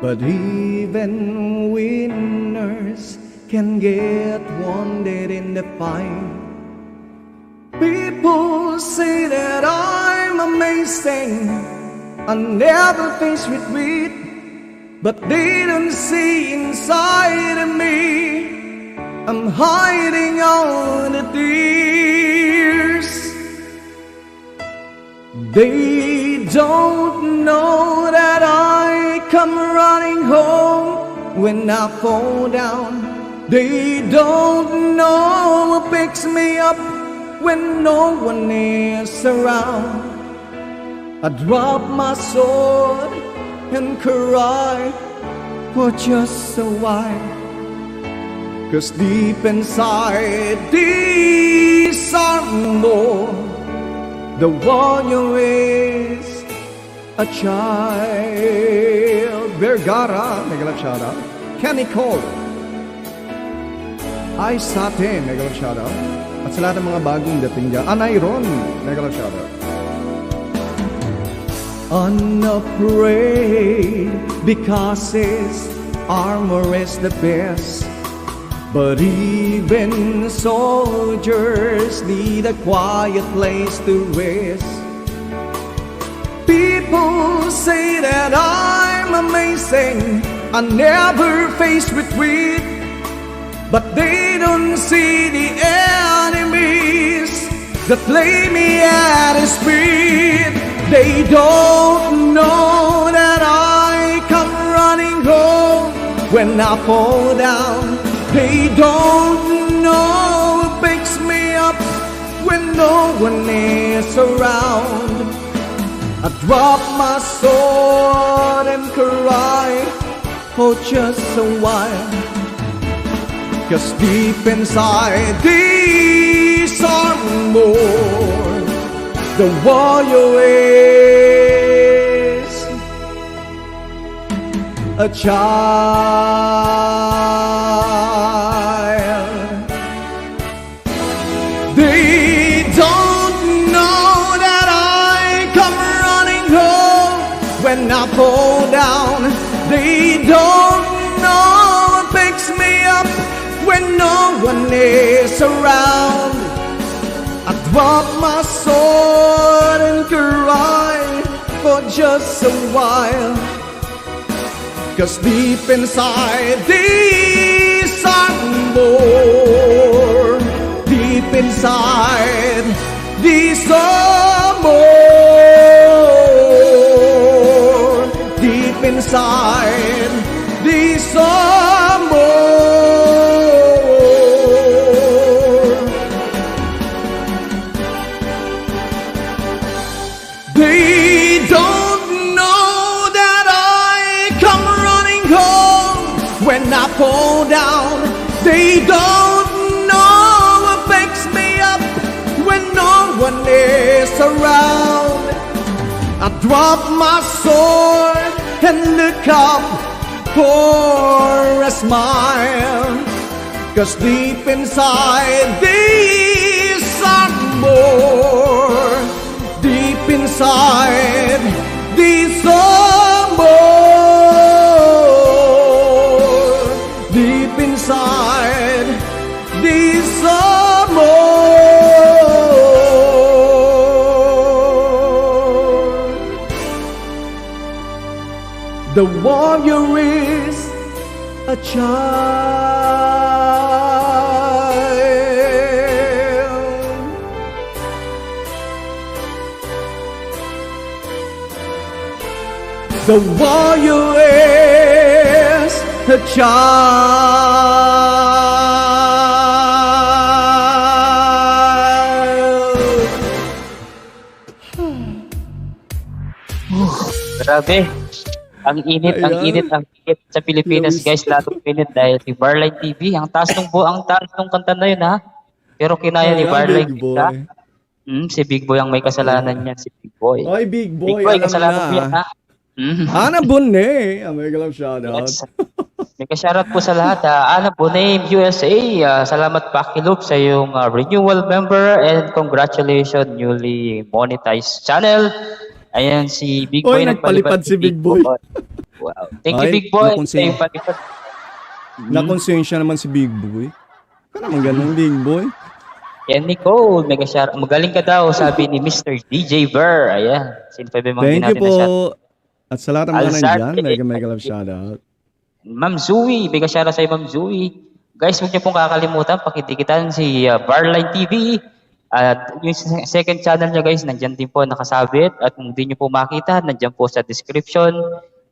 but even winners can get wounded in the fight. People say that I'm amazing, I never face retreat, but they don't see inside of me I'm hiding all the tears. They don't know that I come running home when I fall down. They don't know what picks me up when no one is around. I drop my sword and cry for just a while. 'Cause deep inside these are more. The warrior is a child. Vergara, mega shout out. Kenny Cole. Ice Sate, mega shout out. At sa lahat ng mga bagong dating dyan. Anayron, mega shout out. Unafraid because his armor is the best. But even soldiers need a quiet place to rest. People say that I'm amazing, I never face retreat, but they don't see the enemies that lay me at his feet. They don't know that I come running home when I fall down. They don't know what picks me up when no one is around. I drop my sword and cry for just a while. 'Cause deep inside these are more. The warrior is a child. They don't know that I come running home when I fall down. They don't know what picks me up when no one is around. I drop my sword and cry for just a while, 'cause deep inside these are more. Deep inside these are more. Deep inside these are more. They don't know that I come running home when I fall down. They don't know what picks me up when no one is around. I drop my sword and look up for a smile, 'cause deep inside these are more. Deep inside these are more. Deep inside these are more. The warrior is a child. The warrior is a child. Grabe. Ang init, ang Ayan. init, ang init sa Pilipinas, Lawis. guys. Lalong init dahil si Barline TV. Ang taas nung kanta na yun, ha? Pero kinaya ni Ayan, Barline big TV, ha? boy. Si Big Boy ang may kasalanan Ayan. niyan, si Big Boy. Oy, big Big boy, Boy, alam kasalanan mo na. yan, ha? Ana Bunne. Mega love shoutout. Yes. May shoutout po sa lahat. Ana Bonaim, USA. Salamat Pakiloop sa iyong renewal member and congratulations newly monetized channel. Ayan si Big Oy, Boy. nagpalipad si Big Boy. Wow. Thank you Ay, Big Boy. nakonsin- Sa iyong palipad. Nakonsensya naman si Big Boy. Ka naman ganun, Big Boy. Yan Nicole. Magaling ka daw sabi ni Mr. DJ Ver. Ayan. Sino pa ba yung mga Thank you natin na shout? po. At sa lahat ng mga Alzate. nandyan, mega love shoutout. Ma'am Zui, mega shoutout sa Ma'am Zui. Guys, huwag niyo pong kakalimutan, pakidikitan si Barline TV. At yung second channel niya guys, nandyan din po nakasabit. At kung hindi niyo po makita, nandyan po sa description.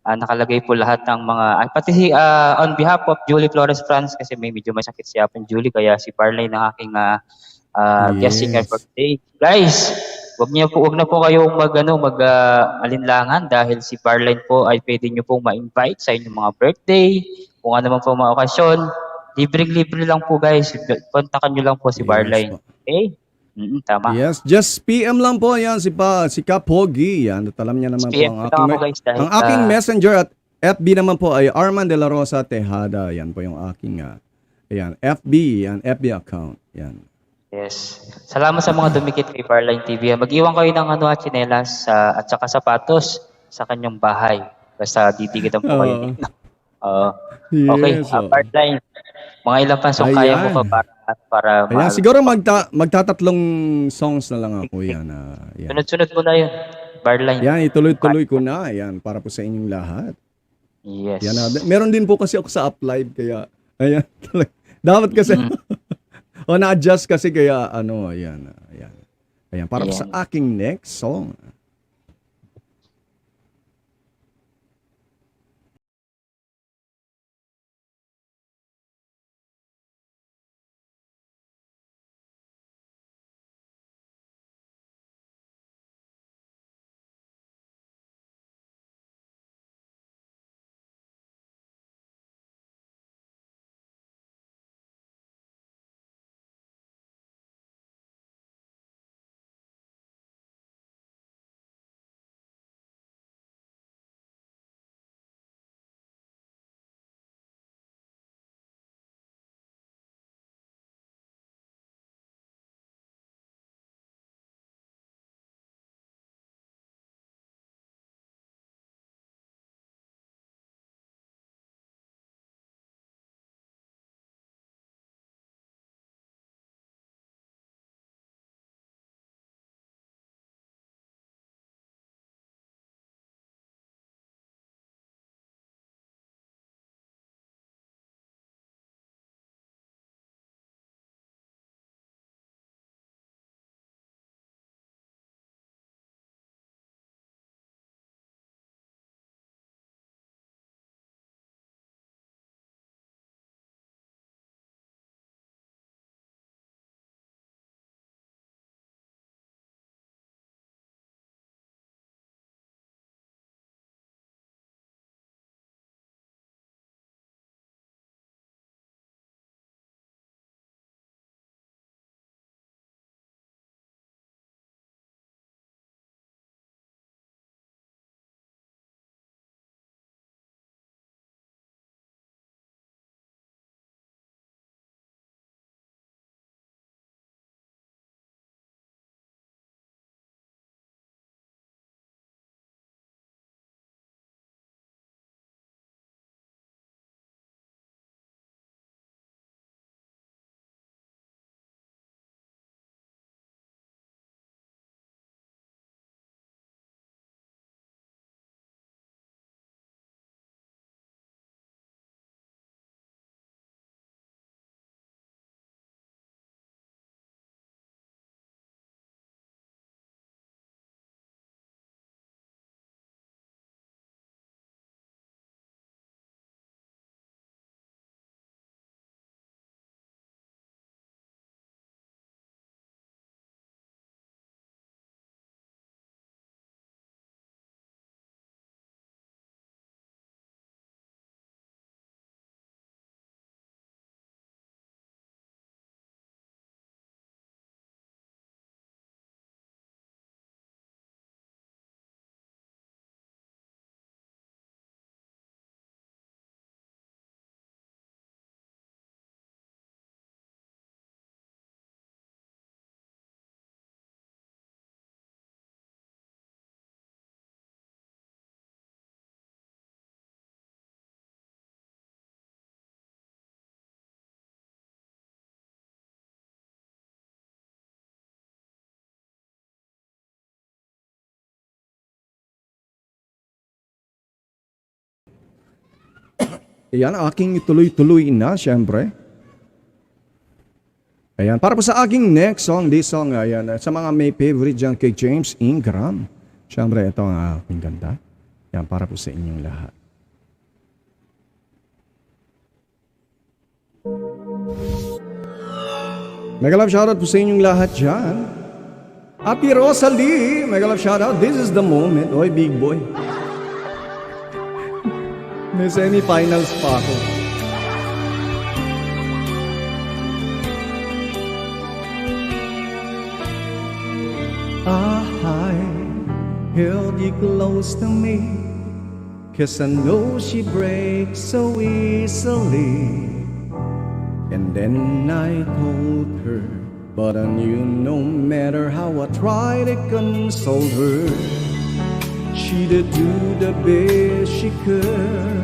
Nakalagay po lahat ng mga, pati on behalf of Julie Flores France, kasi medyo masakit si Apon Julie, kaya si Barline ng aking guest singer for today. Guys, wag na po kayong alinlangan dahil si Barline po ay pwede niyo pong ma-invite sa inyong mga birthday, kung ano man po mga okasyon. Libre lang po guys. Kontakan niyo lang po si Yes Barline. po. Okay? Tama. Yes, just PM lang po yan si Kapogi. Yan, at alam niya naman po PM ang lang ako, guys, dahil ang aking messenger at FB naman po ay Arman de la Rosa Tejada. Yan po yung aking FB, yan, FB account. Yan. yes. Salamat sa mga dumikit kay Barline TV. Mag-iwan kayo ng tsinelas at saka sapatos sa kanyang bahay. Basta didikitan po kayo. Okay, Yes, oo. Barline. Mga ilang pansong kaya mo pa para Ayan, siguro magtatatlong songs na lang ako yan. Yan. sunod-sunod mo na yun. Barline. Yan, ituloy-tuloy ko na. Yan, para po sa inyong lahat. Yes. Yan, meron din po kasi ako sa Uplive, kaya, ayan, dapat kasi, na-adjust kasi kaya, ayan. Ayan, para po sa aking next song. Ayan, aking tuloy-tuloy na, syempre. Ayan, para po sa aking next song, this song, ayan, sa mga may favorite dyan kay James Ingram. Syempre, ito ang aking ganda. Ayan, para po sa inyong lahat. Mega love shoutout po sa inyong lahat dyan. Happy Rosalie, mega love shoutout. This is the moment. Oy, big boy. May semi-finals pa ako. I held you close to me, 'cause I know she breaks so easily. And then I told her, but I knew no matter how I tried to console her, she'd do the best she could.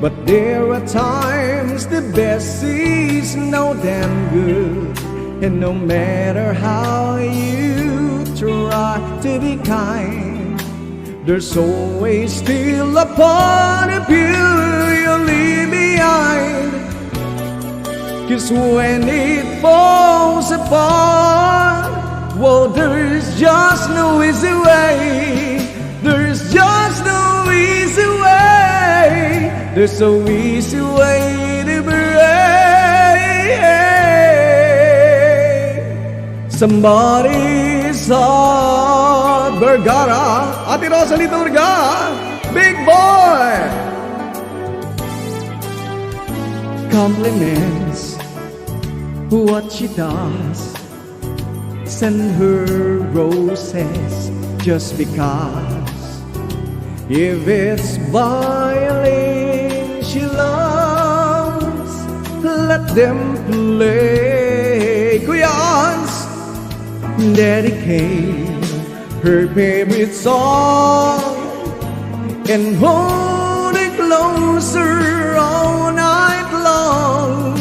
But there are times the best is no damn good. And no matter how you try to be kind, there's always still a part of you you leave behind. 'Cause when it falls apart, well, there's just no easy way. There's just no easy way. There's no easy way to break somebody's heart. Vergara, Ate Rosalie Turga, big boy. Compliments what she does, send her roses just because. If it's violin she loves, let them play. Kuya Hans, dedicate her favorite song and hold it closer all night long.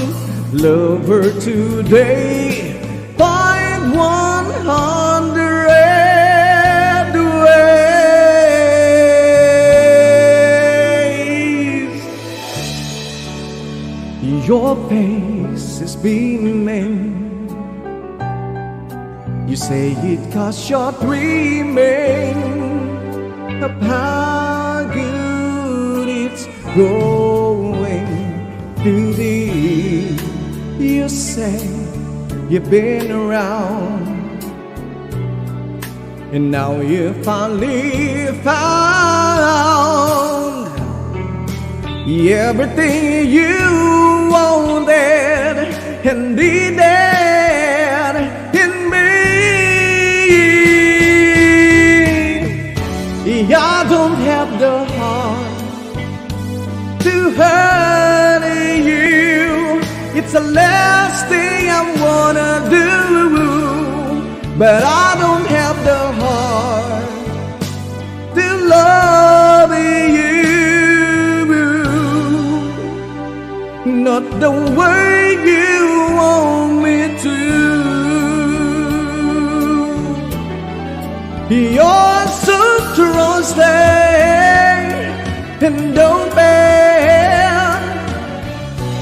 Love her today, find 100 ways. Your face is beaming. You say it 'cause you're dreaming of how good it's going to be. You say you've been around, and now you finally found everything you wanted and needed in me. I don't have the heart to hurt you. It's the last thing I wanna do, but I don't have the heart to love you, not the way you want me to. You're so trusting and don't bear,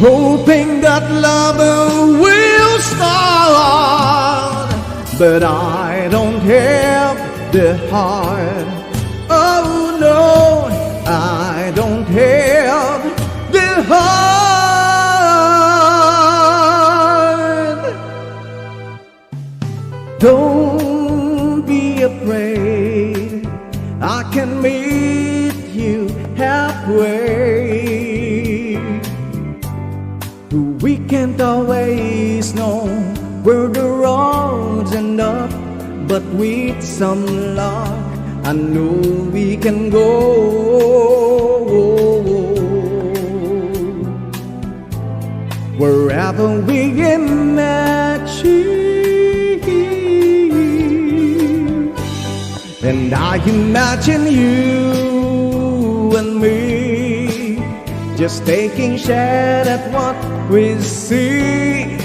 hoping that love will start, but I don't have the heart. Oh no, I don't have the heart. Don't be afraid, I can meet you halfway. We can't always know where the roads end up, but with some luck, I know we can go. Wherever we imagine. And I imagine you and me just taking share at what we see.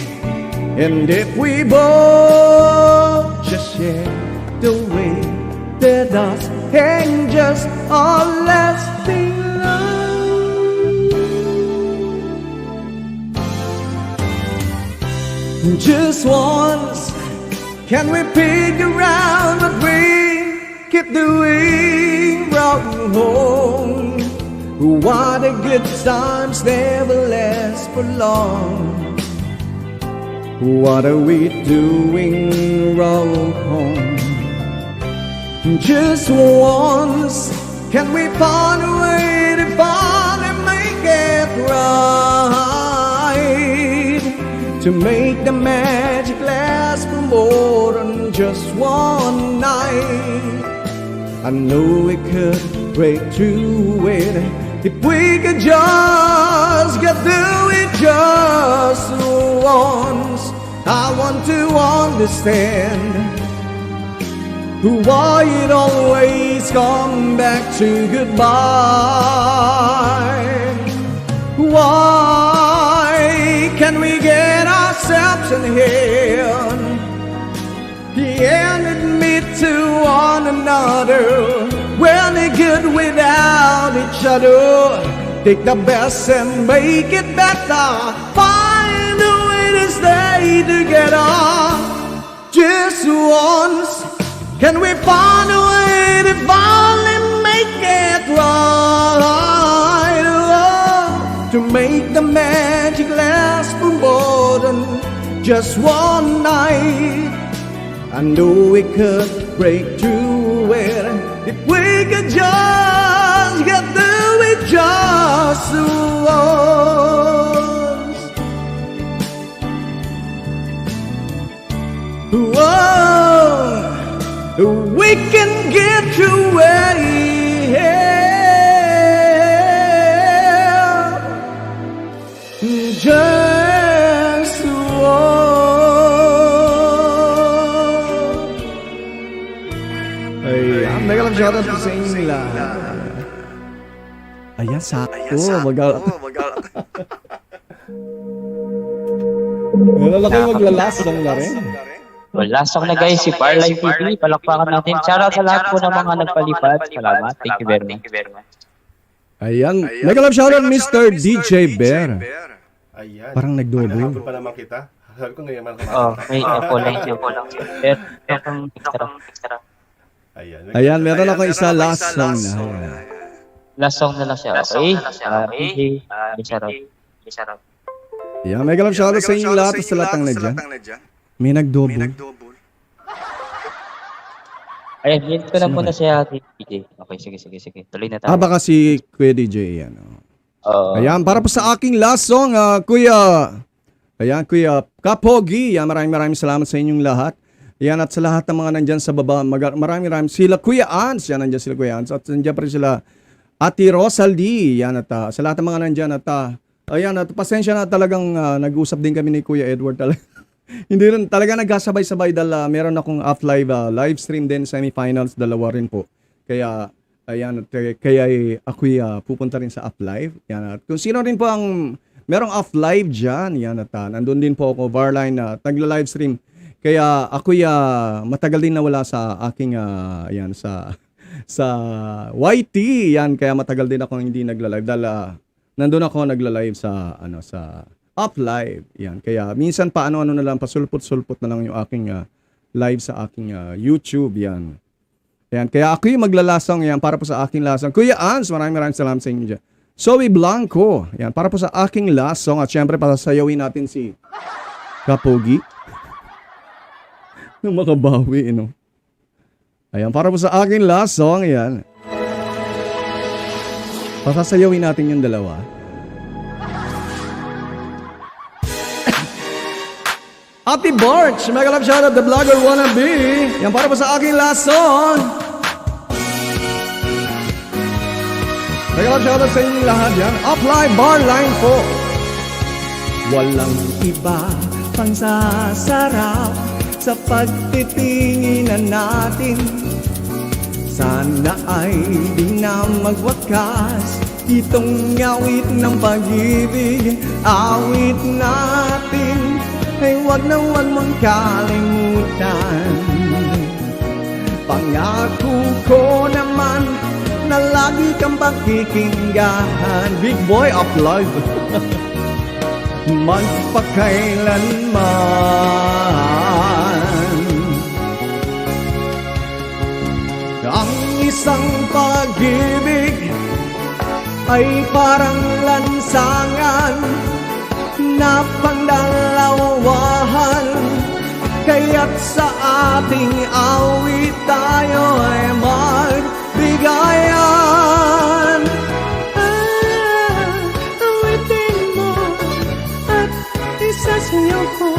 And if we both just share the way that us and just a lasting love. Just once, can we figure out what we keep doing wrong? What a good times never last for long. What are we doing wrong? Just once, can we find a way to finally make it right? To make the magic last for more than just one night. I know we could break through it if we could just get through it just once. I want to understand why it always come back to goodbye. Why can we get ourselves in here and admit to one another we're no good without each other? Take the best and make it better. Find a way to stay together just once. Can we find a way to finally make it right? Oh, to make the magic last for more than just one night. I know we could break through it if we could just get through it just once. Whoa. We can get through it just once. Ayan, mega love shoutout po sa inyo lahat. Ayan, sakto. Meron na kayo maglalas lang na rin. Last song na guys, si Barline TV. Palakpakan natin. Shoutout sa lahat po ng mga nagpalipad. Salamat. Thank you very much. Ayan. Mega love shoutout Mr. DJ Bear. Ayan. Parang nagdobo. Nakahapon pa naman kita. Sabi ko ngayon naman. May po lang. Pero extra. Ayan. Ayan, meron ako isa last song na. Last song na lang siya. Okay? Shoutout. Ayan, mega love shoutout sa inyo lahat sa latang na dyan. May nagdobo. Ayan, yun ko na muna siya, DJ. Okay, sige. Tuloy na tayo. Baka si Kuya DJ yan. Ayan, para po sa aking last song, Kuya Kapogi. Ayan, maraming salamat sa inyong lahat. Ayan, at sa lahat ng mga nandyan sa baba, maraming sila Kuya Ans. Yan, nandyan sila Kuya Ans. At nandyan pa rin sila Ate Rosaldi. Ayan, at sa lahat ng mga nandyan. Ayan, at pasensya na talagang nag-usap din kami ni Kuya Edward talaga. Hindi rin talaga nagkasabay-sabay dahil meron akong live stream din semifinals, dalawa rin po. Kaya ayan, kaya ako'y pupunta rin sa live. Yan, at kung sino rin po ang merong live diyan, yan, at nandun din po ako Barline na nagla-live stream. Kaya ako'y matagal din nawala sa aking ayan sa YT, yan, kaya matagal din ako hindi nagla-live dahil nandun ako nagla-live sa sa live. Yan. Kaya minsan pa ano na lang, pasulpot-sulpot na lang yung aking live sa aking YouTube. Yan. Yan. Kaya ako yung maglalasang yan para po sa aking lasang. Kuya Ans, maraming salamat sa inyo dyan. Zoe Blanco. Yan. Para po sa aking last song. At syempre, pasasayawin natin si Kapogi. Nung makabawi, Ayan. Para po sa aking last song. Yan. Pasasayawin natin yung dalawa. Ate Barch, mega love shoutout the vlogger wannabe. Yan para po sa aking last song. Mega love shoutout sa inyong lahat yan. Apply Barline po. Walang iba pang sasarap sa pagtitinginan natin. Sana ay di na magwakas itong awit ng pag-ibig. Awit natin ay wag na wag mong kalimutan. Pangako ko naman na lagi kang pakikinggan. Big boy of life. magpakailanman. Ang isang pag-ibig ay parang lansangan na pangdalawahan, kaya't sa ating awit tayo ay magbigayan. Awitin mo at isasayaw ko.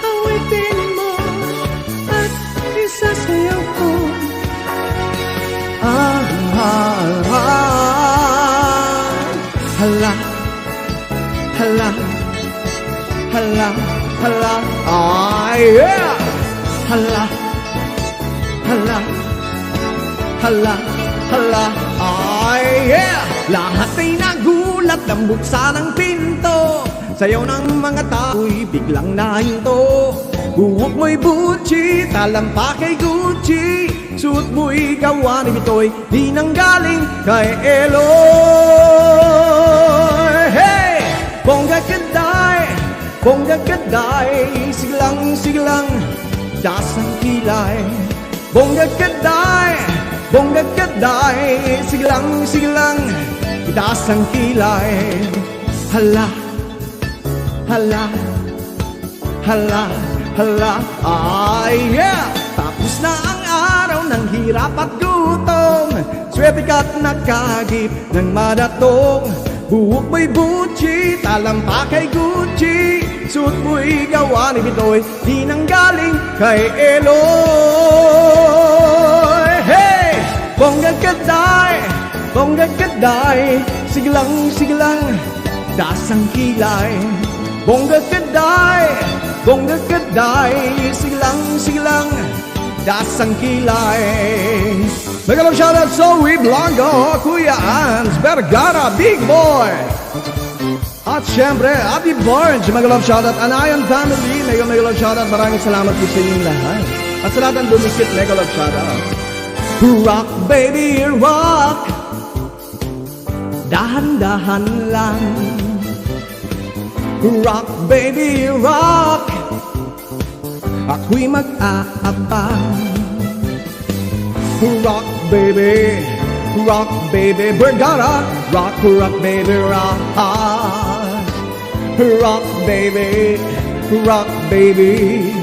Awitin mo at isasayaw ko. Hala, hala, hala, hala, ay, yeah! Hala, hala, hala, hala, ay, yeah! Lahat ay nagulat nang buksan ang pinto. Sayaw ng mga tao'y biglang nahinto. Buhok mo'y Gucci, talampak kay Gucci. Suot mo'y gawa ni Bitoy, di nanggaling kay Eloy. Hey! Bongga kaday, siglang, dasang kilay. Bongga kaday, siglang, dasang kilay. Hala, hala, hala, hala, ay, yeah! Tapos na ang araw ng hirap at gutom. Swerte ka't nakagip ng madatong. Buhok mo'y Gucci, talampak kay Gucci. Suot mo'y gawa ni Bitoy, di nanggaling kay Eloy. Hey! Bongga kaday, siglang, dasang kilay. Bongga kaday, siglang, dasang kilay. Megalog shoutout sa Zoe Blanco, Kuya Ans Vergara, Big Boy. At syempre, Abby Barnes, megalog shoutout Anayan family, megalog shoutout. Maraming salamat po sa inyong lahat. At sa lahat ng dumikit, megalog shoutout. Rock baby, rock, dahan-dahan lang. Rock baby, rock, ako'y mag-aabang. Rock baby, Vergara. Rock baby, rock. Rock baby, rock baby,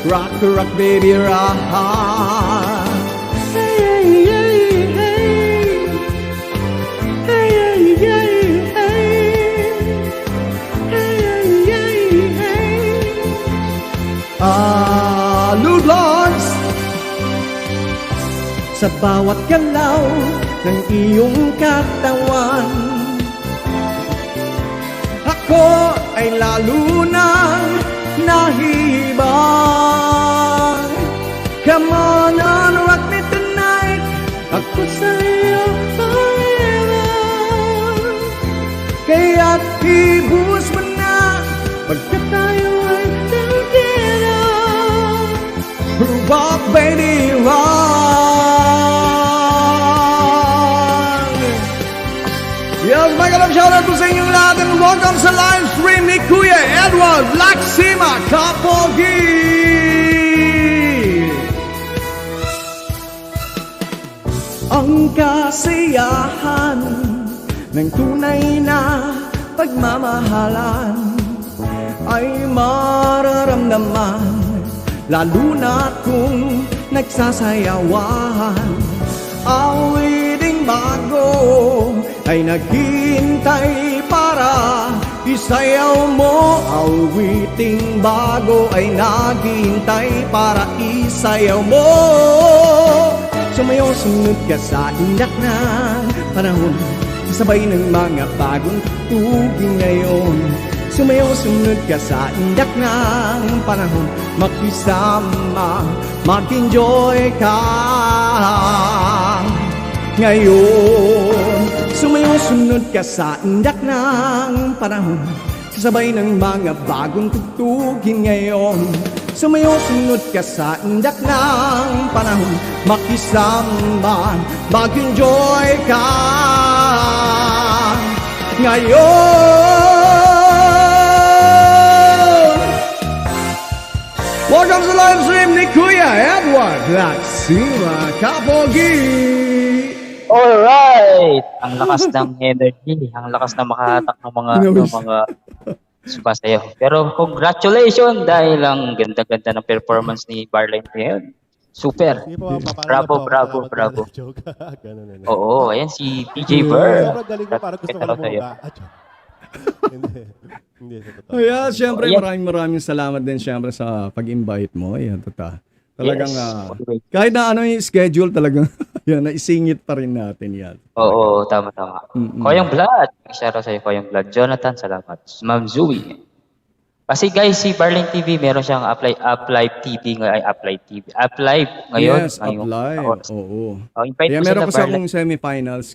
rock baby, rock. Hey, hey, hey. Hey, hey, hey. Hey, hey, hey. Ludlogs, sa bawat galaw ng iyong katawan, ako ay lalo nang nahihibang. Come on, rock me tonight, ako sa'yo forever. Kaya't ibus mo na, pagkat tayo ay together. Rock baby, rock. Yes, magalang shoutout po sa inyong lahat and welcome sa live stream ni Kuya Edward Laksima Kapogi. Ang kasiyahan ng tunay na pagmamahalan ay mararamdaman lalo na kung nagsasayawan. Awiting bago ay naghihintay para isayaw mo. Awiting bago ay naghihintay para isayaw mo. Sumayaw, sunod ka sa indak ng panahon, kasabay ng mga bagong tugtugin ngayon. Sumayaw, sunod ka sa indak ng panahon, makisama, mag-enjoy ka ngayon. Sumayaw, sunod ka sa indak ng panahon, kasabay ng mga bagong tugtugin ngayon. Sumayaw, sunod ka sa indak ng panahon, makisama, mag-enjoy ka ngayon. Welcome sa live stream ni Kuya Edward Laksima Kapogi. Alright! Ang lakas ng energy, ang lakas na makahatak ng mga sumasayaw. Pero congratulations dahil ang ganda-ganda ng performance ni Barline ngayon. Super. Sige po, Bravo, papaano na po ako, bravo, salamat. Joke. Ganun na. Oo, ayan si DJ Burr. Sobrang galing mo, parang gusto ko Ito sa'yo. lumuha. Joke. Hindi. Hindi, sa totoo. Ayan, syempre Ayan. maraming salamat din syempre sa pag-invite mo. Ayan, talagang Yes. kahit na ano yung schedule talagang yan, naisingit pa rin natin yan. Oo, tama. Mm-mm. Koyang Blood. Share sa'yo, Koyang Blood. Jonathan, salamat. Ma'am Zui. Kasi guys, si Barline TV, meron siyang Up Live ngayon. Yes, ngayong Up Live. oras. Oo. Invite Kaya ko meron sila, pa sa Barline. akong semifinals,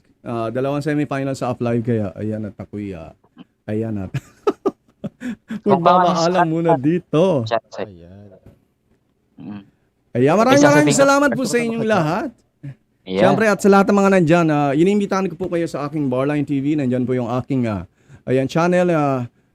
dalawang semifinals sa Up Live kaya ayan at ako'y ayan at Kung magpapaalam paano- muna dito. Share sa'yo. Ayan. Mm. Ayan, May sasabihin maraming ka- salamat po sa inyong lahat. Ayan. Siyempre at sa lahat ng mga nandyan, inimbitahan ko po kayo sa aking Barline TV. Nandyan po yung aking channel.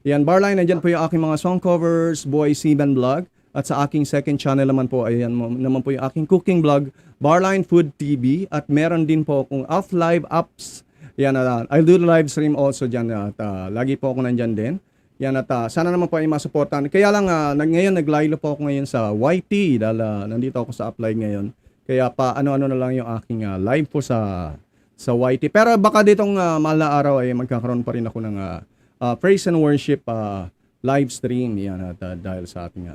Ayan, Barline, nandyan po yung aking mga song covers, Boy Siban Vlog. At sa aking second channel naman po, ayan naman po yung aking cooking vlog, Barline Food TV. At meron din po akong off live apps. Yan, I'll do the live stream also dyan. At lagi po ako nandyan din. Yan, at sana naman po ay masuportan. Kaya lang, ngayon nag-live po ako ngayon sa YT. Dahil nandito ako sa upline ngayon. Kaya pa ano-ano na lang yung aking live po sa YT. Pero baka ditong mahal na araw ay magkakaroon pa rin ako ng praise and worship live stream. Yan, at dahil sa ating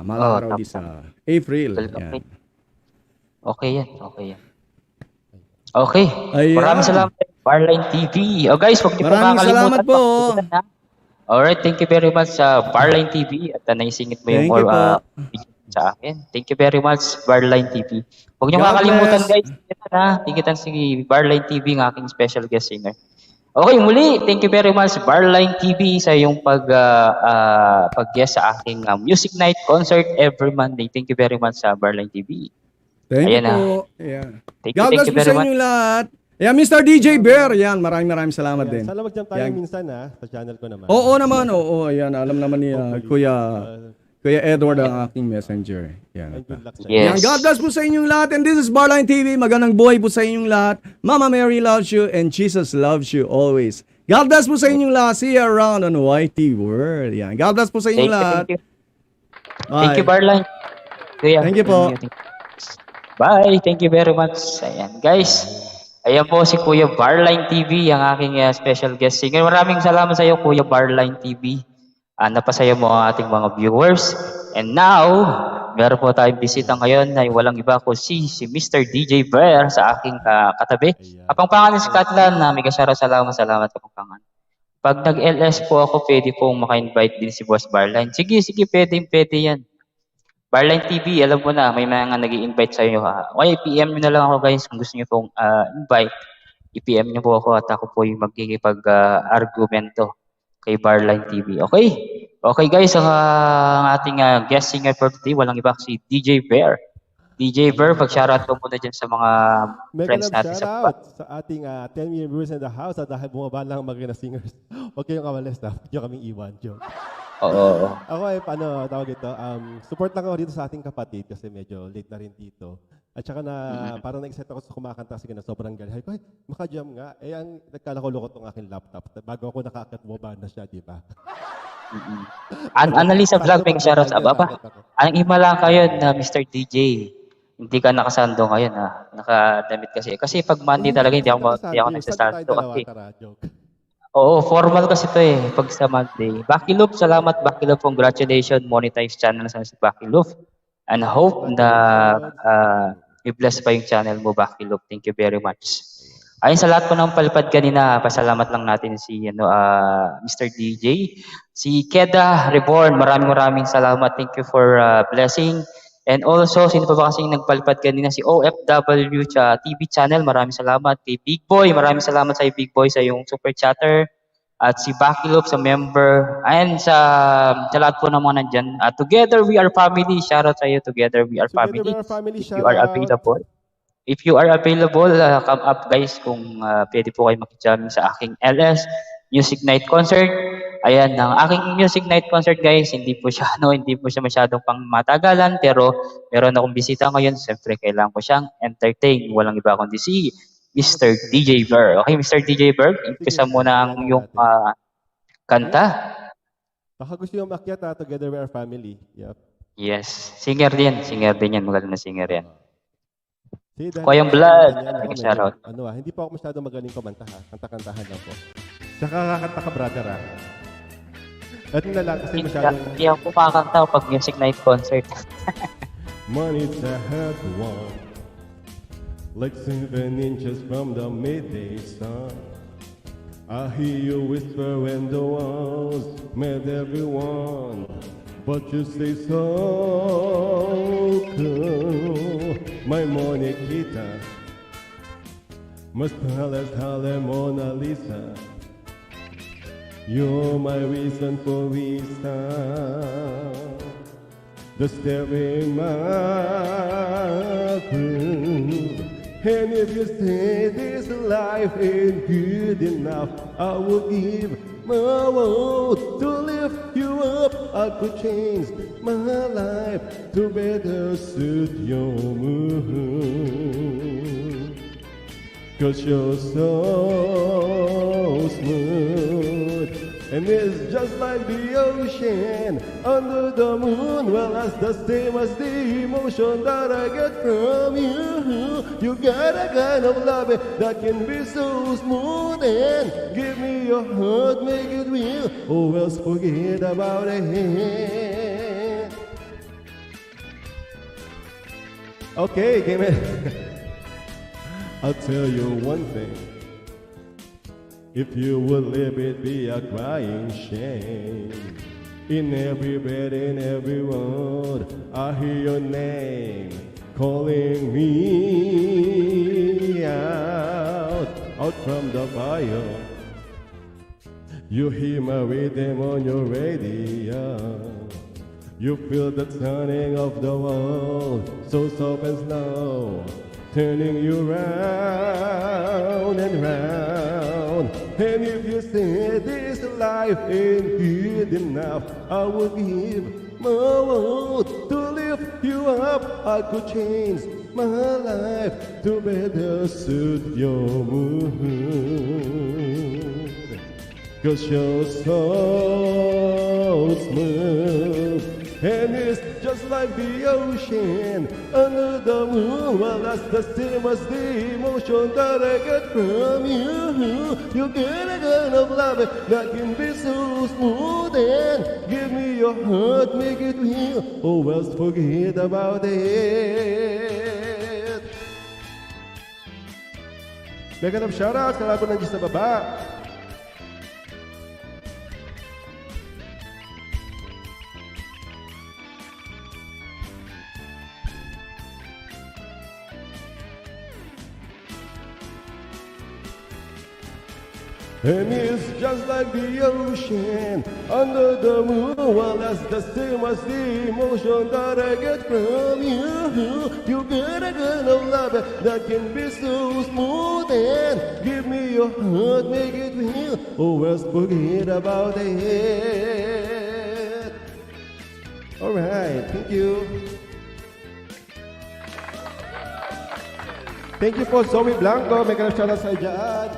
mahal na araw di sa April. Yan. Okay yan. Okay. Ayan. Maraming salamat, Barline TV. Guys, huwag niyo po Maraming salamat po. Alright, thank you very much sa Barline TV at naisingit mo yung Thank you po. sa akin. Thank you very much, Barline TV. Huwag niyo God kakalimutan, bless. guys. Tingitan si Barline TV, ng aking special guest singer. Okay, muli, thank you very much, Barline TV, sa iyong pag-guest sa aking music night concert every Monday. Thank you very much sa Barline TV. Thank Ayan you po. Ayan. Thank God bless you po very sa much. inyong lahat. Ayan, Mr. DJ Bear. Ayan, maraming salamat din. Sana mag-jump tayo Yan. minsan sa channel ko naman. Oo naman, oo. Ayan, alam naman ni Kuya Edward ang aking messenger. And Ayan. good luck sa'yo. Yes. Ayan, God bless po sa inyong lahat. And this is Barline TV. Magandang buhay po sa inyong lahat. Mama Mary loves you and Jesus loves you always. God bless po sa inyong lahat. See you around on YT World. Ayan. God bless po sa inyong lahat. Thank you. Bye. Thank you, Barline. Kuya. Thank you po. Bye. Thank you very much. Ayan, guys. Ayan po si Kuya Barline TV, ang aking special guest singer. Maraming salamat sa iyo, Kuya Barline TV. Napasaya mo ang ating mga viewers. And now, meron po tayong bisita ngayon na walang iba ko si Mr. DJ Bear sa aking katabi. Kapangpangan ni Scotland na may salamat Kapangpangan. Pag nag-LS po ako, pwede pong maka-invite din si Boss Barline. Sige, pwede yan. Barline TV, alam mo na, may mga nag-i-invite sa inyo. Okay, PM nyo na lang ako guys kung gusto nyo pong invite. I-PM nyo po ako at ako po yung magkikipag-argumento kay Barline TV. Okay? Okay guys, ang ating guest singer for today, walang iba si DJ Bear. DJ Bear, pag-shoutout po muna dyan sa mga Mega friends love natin sa baba. shoutout sa ating 10 million viewers in the house at dahil bumaba lang ang mga singers. Huwag kayong kawalis na. Huwag nyo kaming iwan. Joke. Oo. Ako ay paano tawag ito? Support lang ako dito sa ating kapatid kasi medyo late na rin dito. At saka na parang na-excite ako sa kumakanta kasi na sobrang galing. Ko, maka-jam nga. Ang nagkalakulukot ng aking laptop. Bago ako nakakit, bumaba na siya, di ba? Annalisa Vlog, may shoutout sa baba. Ang himala kayo na Mr. DJ. Hindi ka nakasando ngayon ha. Nakadamit kasi. Kasi pag Monday talaga hindi ako nagsasando kasi. Oo, formal kasi to eh pag sa Monday. Bucky Loop, salamat Bucky Loop. Congratulations, monetize channel sa Bucky Loop. And hope na i-bless pa yung channel mo, Bucky Loop. Thank you very much. Ayun sa lahat po ng palipad kanina, pasalamat lang natin si Mr. DJ. Si Keda Reborn, maraming salamat. Thank you for blessing. And also, sino pa ba kasing nagpalipad kanina? Si OFW TV channel, maraming salamat. Kay Big Boy, maraming salamat sa Big Boy sa yung super chatter. At si Bucky Loop sa member. And sa lahat po ng mga nandyan. Together we are family. Shoutout sa iyo, Together we are family. If you are available. if you are available, come up guys kung pwede po kayo makijam sa aking LS Music Night Concert. Ayan, ang aking Music Night Concert guys, hindi po siya hindi po siya masyadong pang matagalan, pero meron akong bisita ngayon. Siyempre kailangan ko siyang entertain. Walang iba kundi si Mr. DJ Berg. Okay, Mr. DJ Berg, umpisa mo na ang simulan iyong natin. kanta. Baka gusto yung makyat Together We Are Family. Yep. Yes, singer din yan, magaling na singer yan. See, dahil Koyang sa Blood, ganyan ako, take a shoutout. hindi pa ako masyado magaling kumanta ha. Kanta-kantahan lang po. Tsaka kakanta ka, brother ha. At yun na lang kasi masyadong Hindi ako kumakanta pag Music Night Concert. money's a hard one. Like 7 inches from the midday sun. I hear you whisper when the walls met everyone. But you say so cool. My Monikita must palace Harlem Mona Lisa. You're my reason for visa. The staring my groove. And if you say this life ain't good enough, I will give my world to lift you up. I could change my life to better suit your mood. 'Cause you're so smooth. And it's just like the ocean under the moon. Well, that's the same as the emotion that I get from you. You got a kind of love that can be so smooth. And give me your heart, make it real, or else forget about it. Okay, game it. I'll tell you one thing. If you would let it be a crying shame. In every bed, in every word, I hear your name calling me out from the fire. You hear my rhythm on your radio. You feel the turning of the world, so soft and slow, turning you round and round. And if you say this life ain't good enough, I will give my world to lift you up. I could change my life to better suit your mood. 'Cause you're so smooth. And it's just like the ocean under the moon. Well, that's the same as the emotion that I get from you. You get a kind of love that can be so smooth. And give me your heart, make it real, or else forget about it. Mega love shoutouts, kalaban ng Diyos sa baba. And it's just like the ocean under the moon. Well, that's the same as the emotion that I get from you. You get a kind of love that can be so smooth. And give me your heart, make it real, or else forget about it. Alright, thank you. Thank you po, Zoe Blanco. May kanang shoutout sa dyan.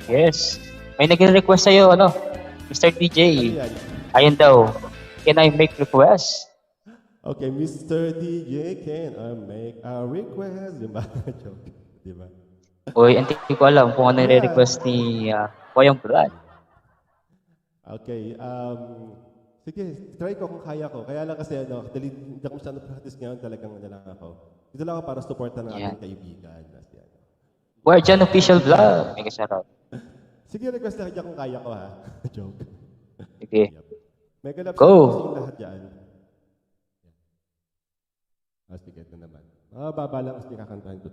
Yes. May nag-request sa'yo, Mr. DJ. Ayan. Ayun daw. Can I make request? Okay, Mr. DJ, can I make a request? Diba? Joke. Diba? Uy, hindi ko alam kung ano nire-request ni Koyang Blood. Okay, sige, try ko kung kaya ko. Kaya lang kasi, hindi ako masyadong practice ngayon, talagang lang ako. Dito lang ako para supportan ng ating kaibigan. Guardian Official Vlog. May kasarap. Sige, request lang dyan kung kaya ko ha. Joke. Sige. Mega love Go! sa lahat dyan. Sige, ito naman. Baba lang kasi kakantahin ko.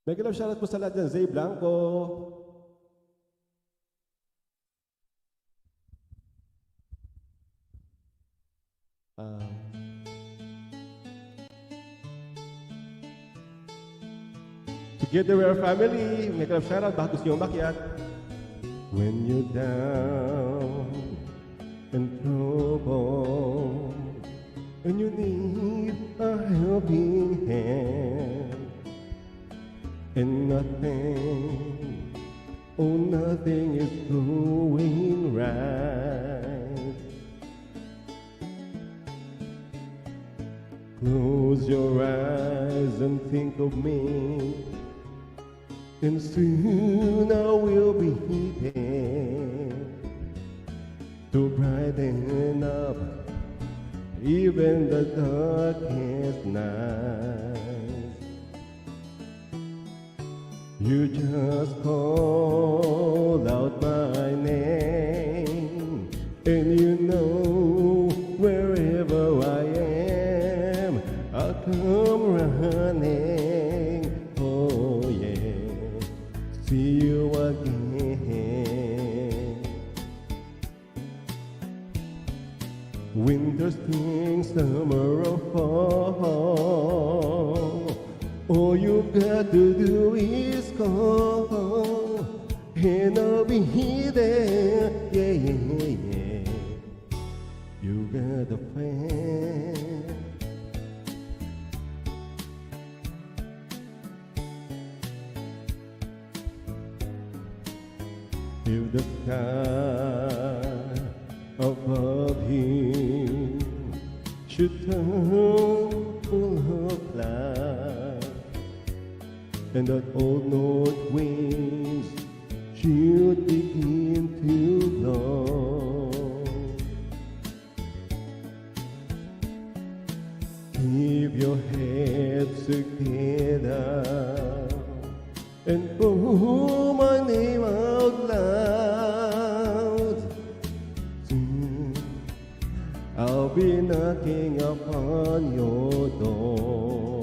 Mega love shoutout po sa lahat dyan. Zay Blanco. Together we're a family. Make a shoutout. Baka gusto nyo umakyat. When you're down and trouble and you need a helping hand and nothing is going right. Close your eyes and think of me, and soon I will be there to brighten up even the darkest night. You just call out my name, and you know wherever I am, I'll come running. Oh yeah, see you again. Winter, spring, summer, or fall, all you've got to do is call, and I'll be there. Yeah, yeah, yeah. You got a friend. If the sky above him should turn full of clouds, and that old north winds should begin to blow, keep your heads together and call my name out loud. Soon I'll be knocking upon your door.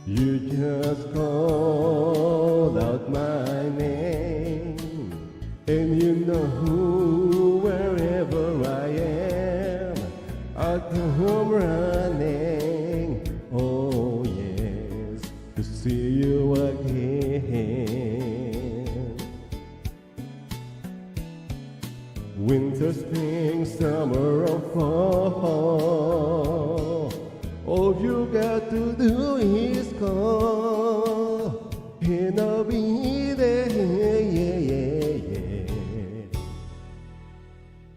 You just call out my name, and you know wherever I am, I'll come running. Oh yes, to see you again. Winter, spring, summer, or fall, all you got to do is call, and I'll be there. Yeah, yeah, yeah.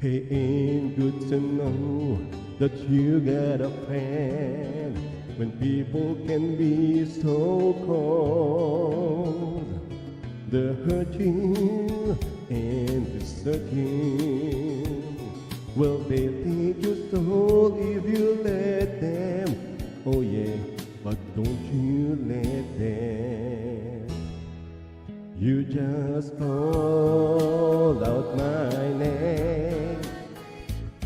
Hey, ain't good to know that you got a friend when people can be so cold. They hurt you and desert you. Well, they take your soul if you let them. Oh yeah, but don't you let them. You just call out my name,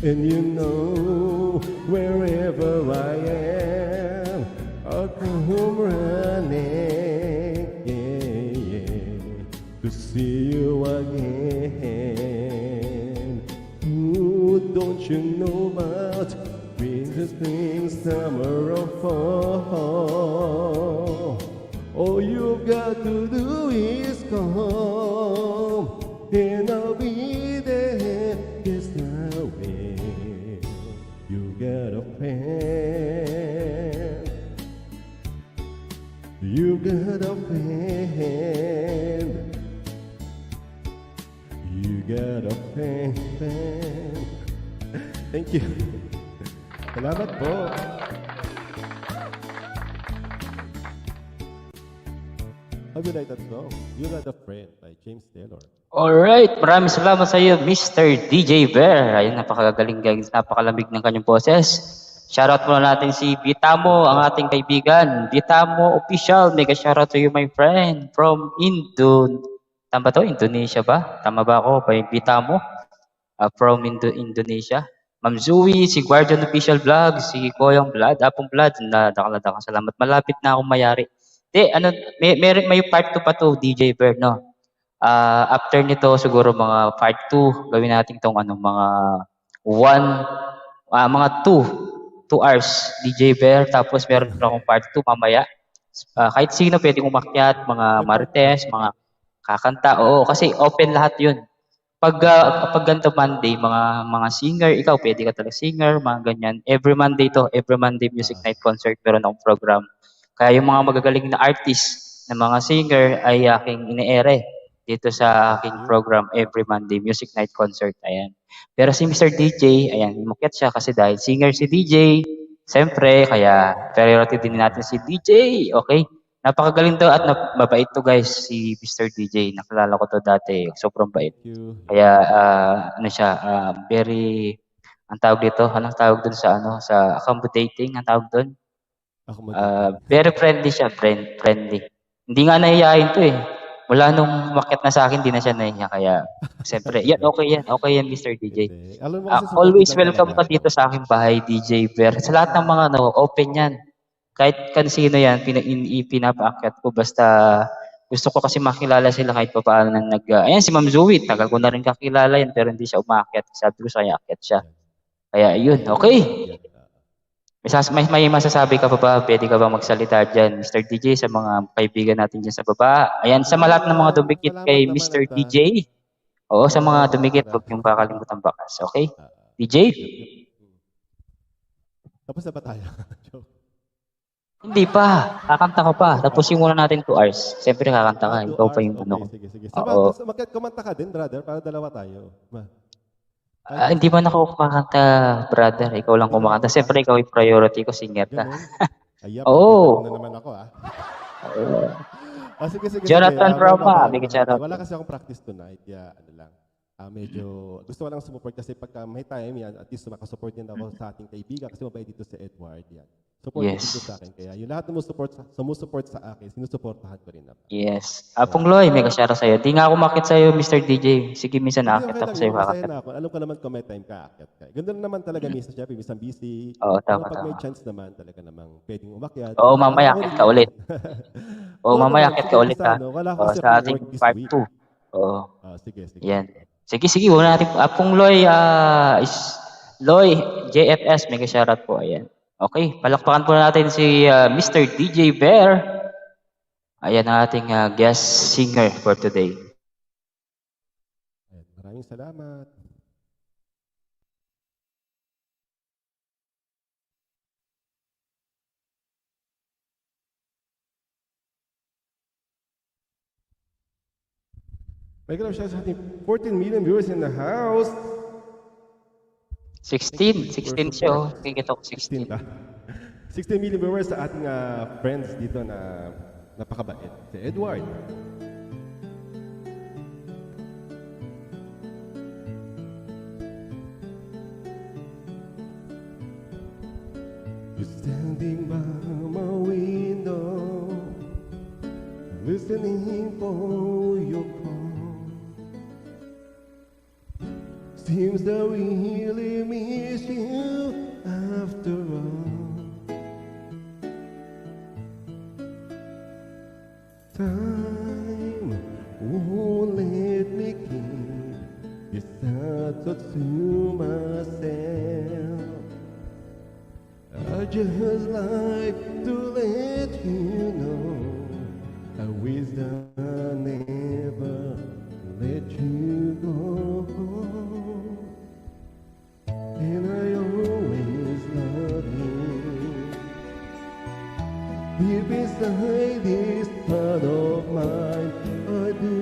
and you know wherever I am, I'll come running. Yeah, yeah, to see you again. Ooh, don't you know about winter, spring, summer, or fall? All you've got to do is come, and I'll be there. Yes, I will. You got a friend. You got a friend. You got a friend. Thank you. Salamat po. How do you like that song? You Got a Friend by James Taylor. Alright, maraming salamat sa iyo, Mr. DJ Bear. Ayun, napakagaling guys, napakalamig ng kanyang boses. Shoutout muna natin si Bitamo, ang ating kaibigan. Bitamo Official, mega shoutout to you my friend from Tama ba to? Indonesia ba? Tama ba ako? By Bitamo from Indonesia. Ma'am Zui, si Guardian Official Vlog, si Koyang Blood, Apong Blood, nadakaladak salamat. Malapit na akong mayari. May part 2 pa to, DJ Bear, no? After nito, siguro mga part 2, gawin natin tong mga 2 2 hours, DJ Bear, tapos meron akong part 2 mamaya. Kahit sino pwedeng umakyat, mga marites, mga kakanta, oo, kasi open lahat yun. Kapag ganito Monday, mga singer, ikaw pwede ka talaga singer, mga ganyan. Every Monday music night concert meron akong program. Kaya yung mga magagaling na artist na mga singer ay aking ine-ere dito sa aking program every Monday music night concert. Ayan. Pero si Mr. DJ, ayan, umakyat siya kasi dahil singer si DJ, siyempre, kaya priority din natin si DJ. Okay? Napakagaling to at mabait to guys si Mr. DJ. Nakilala ko to dati, sobrang bait. Thank you. Kaya ano siya, very ang tawag dito, anong tawag dun sa sa accommodating, ang tawag dun? Ako Very friendly siya, friendly. Hindi nga nahihiyain to eh. Mula nung umakyat na sa akin, di na siya nahihiya. Kaya, siyempre, okay yan, Mr. DJ. Hindi. Alam mo kasi Always supportive lang welcome ka talaga. dito sa aking bahay, DJ Bear. Sa lahat ng mga open yan. Kahit kansino yan, pinapaakyat ko. Basta gusto ko kasi makilala sila kahit pa paano ayan si Ma'am Zoe, tagal ko na rin kakilala yan pero hindi siya umaakyat. Sabi ko sa kanya, akyat siya. Kaya yun, okay. May masasabi ka pa ba? Pwede ka ba magsalita dyan, Mr. DJ, sa mga kaibigan natin dyan sa baba? Ayan, sa lahat ng mga dumikit Salamat kay naman Mr. at, DJ. Oo, sa mga dumikit, huwag niyong kakalimutan bakas. Okay? DJ? Tapos na ba tayo? Joke. Hindi pa. Kakanta ko pa. Tapusin muna natin 2 hours. Siyempre kakanta ka. 2 Ikaw pa hours? yung ano. Okay, sige. Oo. Kumanta ka din, brother, para dalawa tayo. Hindi man ako kumakanta, brother. Ikaw lang kumakanta. Siyempre ikaw yung priority ko, singer ka. Ganun? Ayap, Oo. na naman ako sige. Jonathan Roma, bigyan siya Wala kasi akong practice tonight. Yeah, ano lang. Medyo gusto ko lang sumuport kasi pagka may time yan, at least makasupport din ako sa ating kaibigan kasi mabait dito si Edward. Yan. Support Yes. dito sa akin. Kaya yung lahat ng sumusupport sa akin, sinusuportahan ko rin. Yes. Apong Loy, may kasyara sa'yo. Di nga ako makit sa'yo, Mr. DJ. Sige, minsan nakakit ako sa'yo. Masaya na ako. Alam ko naman kung may time ka, akyat ka. Ganda naman talaga minsan siya, minsan busy. Oo, Pero tama, pag may tama. chance naman, talaga namang pwedeng umakyat. Oo, mamaya akit ka ulit. Oo, mamaya akit ka Sige, ulit basta, ha. Wala ko Oo, kasi sa akong ating work this part week. 2. Oo. Sige. Yan. Sige, huwag natin. Apong Loy, Loy, JFS, may ka-shoutout po. Ayan. Okay, palakpakan po natin si Mr. DJ Bear. Ayan ang ating guest singer for today. Maraming salamat. May ganap siya sa ating 14 million viewers in the house. 16 siya. Oh. Kikita ko 16. 16 ka. 16 million viewers sa ating friends dito na napakabait. Si Edward. You're standing by my window, listening for your call. Seems I really miss you after all. Time won't let me keep this thought to myself. I just like to let you know I wish I never let you go. And I always love you. Here beside this heart of mine, I do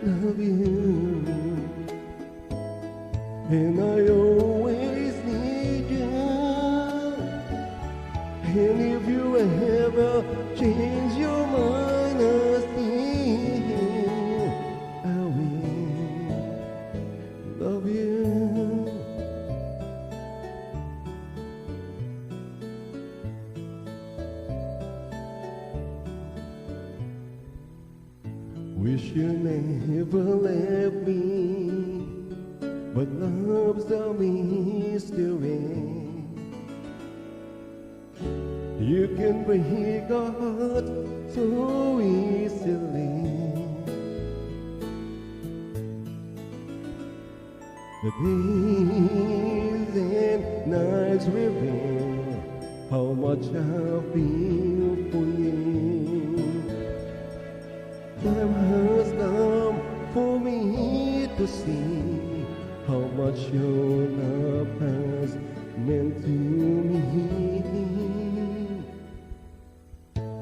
love you. And I always need you. And if you ever change your mind, I still I will love you. Wish you never left me, but love's a mystery. You can break a heart so easily. The days and nights reveal how much I feel for you. Time has come for me to see how much your love has meant to me.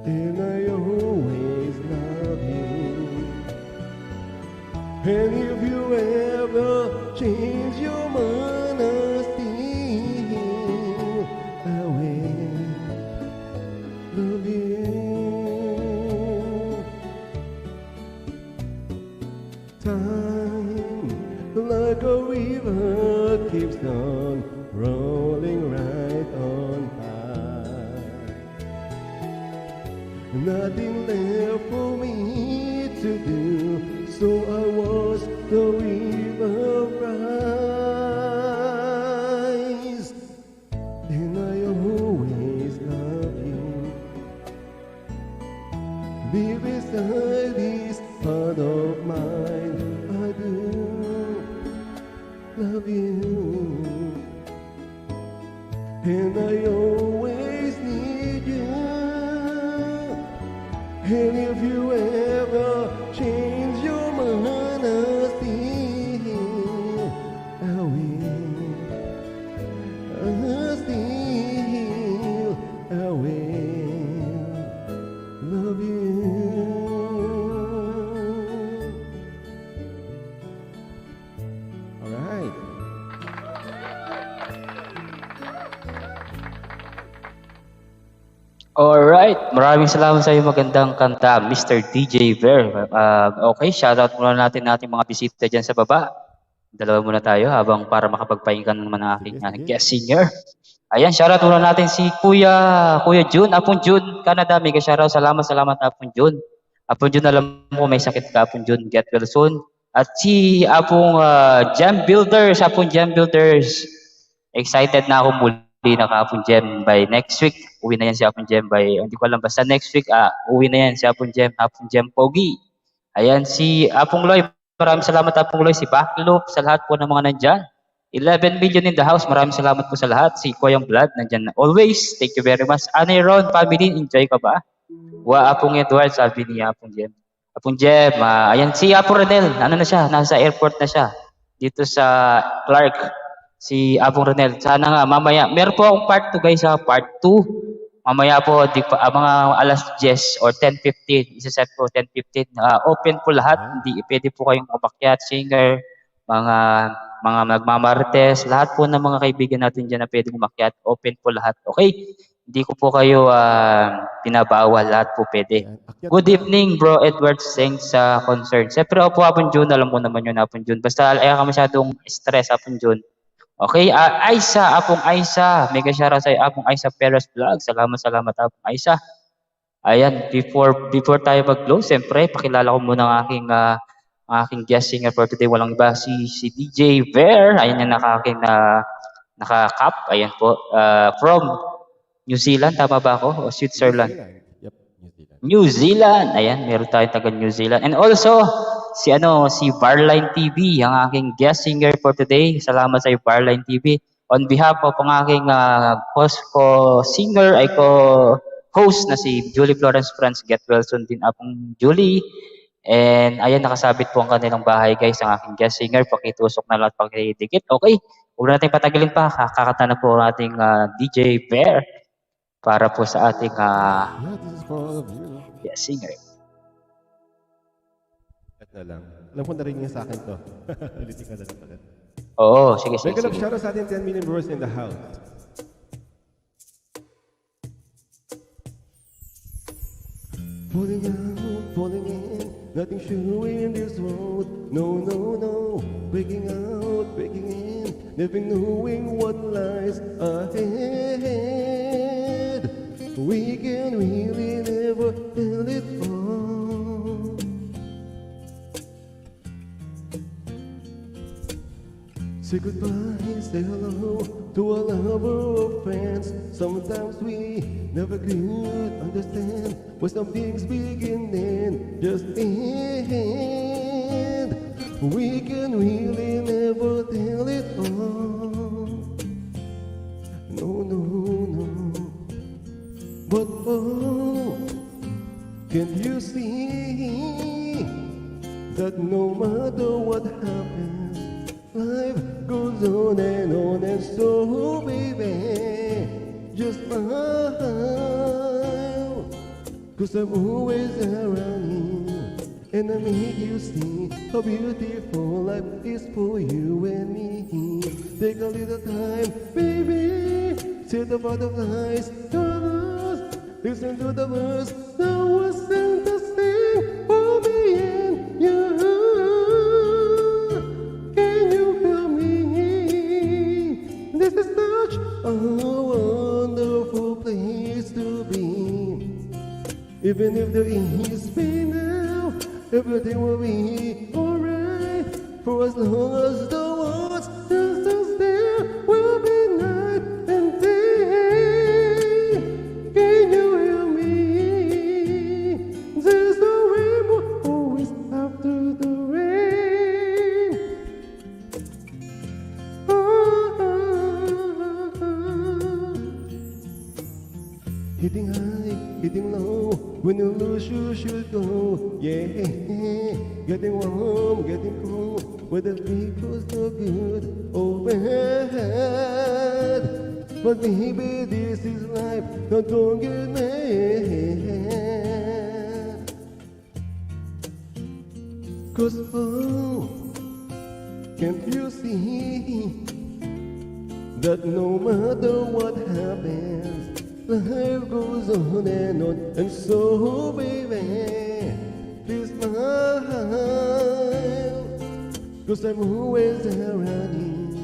And I always love you. And if you ever change your mind, I still I will love you. Time, like a river, keeps on rolling right on by. Nothing left for me to do, so I watch the river rise. And I always love you. Be beside this heart of mine, I do love you. And I always need you. And if you ever change your mind, I still I will. I still I will love you. All right. Alright, maraming salamat sa iyo, magandang kanta, Mr. DJ Ver. Okay, shoutout muna natin mga bisita dyan sa baba. Dalawa muna tayo habang para makapagpahinggan naman ang aking guest singer. Ayan, shoutout muna natin si Kuya Jun, Apong Jun, Canada. Mega shoutout, salamat Apong Jun. Apong Jun, alam mo may sakit ka, Apong Jun, get well soon. At si Apong Jam Builders, Apong Jam Builders. Excited na ako muli na Apong Jam by next week. Uwi na yan si Apong Jam by, hindi ko alam, basta next week, uwi na yan si Apong Jam Pogi. Ayan, si Apong Loy, maraming salamat Apong Loy, si Backloop, sa lahat po ng mga nandyan. 11 million in the house, maraming salamat po sa lahat. Si Koyang Blood, nandyan na always. Thank you very much. Anay Ron, family, enjoy ka ba? Apong Edward, sabi ni Apong Jam. Apong Jam, ayan, si Apong Renel, ano na siya, nasa airport na siya. Dito sa Clark. Si Apong Renel. Sana nga, mamaya, meron po akong part 2 guys, part 2. Mamaya po, mga alas 10 or 10:15, isa-set po 10:15. Open po lahat, hindi pwede po kayong umakyat, singer, mga nagmamartes, lahat po ng mga kaibigan natin dyan na pwede umakyat, open po lahat, okay? Hindi ko po kayo pinabawal, lahat po pwede. Good evening, bro Edward, thanks sa concert. Siyempre, Apong Jun, alam mo naman yun, Apong Jun. Basta ayaw ka masyadong stress, Apong Jun. Okay, Apong Aisa, mega shoutout sa Apong Aisa Perez Vlog. Salamat Apong Aisa. Ayan, before tayo mag-close, siyempre, pakilala ko muna ang aking guest singer for today. Walang iba, si DJ Ver. Ayan yung naka-cap. Ayan po, from New Zealand, tama ba ako? O Switzerland? Yep, New Zealand. Ayan, meron tayong taga New Zealand. And also, si Barline TV, ang aking guest singer for today. Salamat sa Barline TV. On behalf of ang aking singer ay host na si Julie Florence Franz, get well soon din Apong Julie. And ayan, nakasabit po ang kanilang bahay guys, ang aking guest singer. Pakitusok na lang, pakidikit. Okay, huwag natin patagalin pa. Kakanta na po ang ating DJ Bear para po sa ating this is for all of you. guest singer. Na lang. Alam ko narinig niya sa akin to. Ulitin ka na lang pala. Oo, sige. Mega love shoutout sa ating 10 million viewers in the house. Falling out, falling in, nothing sure in this world. No. Breaking out, breaking in, never knowing what lies ahead. We can really never tell it all. Say goodbye, say hello to a lover of friends. Sometimes we never could understand why some things begin and just end. We can really never tell it all. that no matter what happens, life goes on, and so baby, just smile, 'cause I'm always around you, and I make you see how beautiful life is for you and me. Take a little time, baby, see the butterflies, colors, listen to the words, now wasn't the same for me and you. Can you feel me? This is such a wonderful place to be. Even if there is pain now, everything will be alright. For as long as the world's just there, will be night and day. Can you hear me? There's a rainbow always after the rain. Hitting high, hitting low, when you lose you should go. Yeah, getting warm, getting cold, whether it feels so good or bad. But baby, this is life, now don't get mad. 'Cause oh, can't you see that no matter what happens, life goes on, and so baby, please smile, 'cause I'm always around you,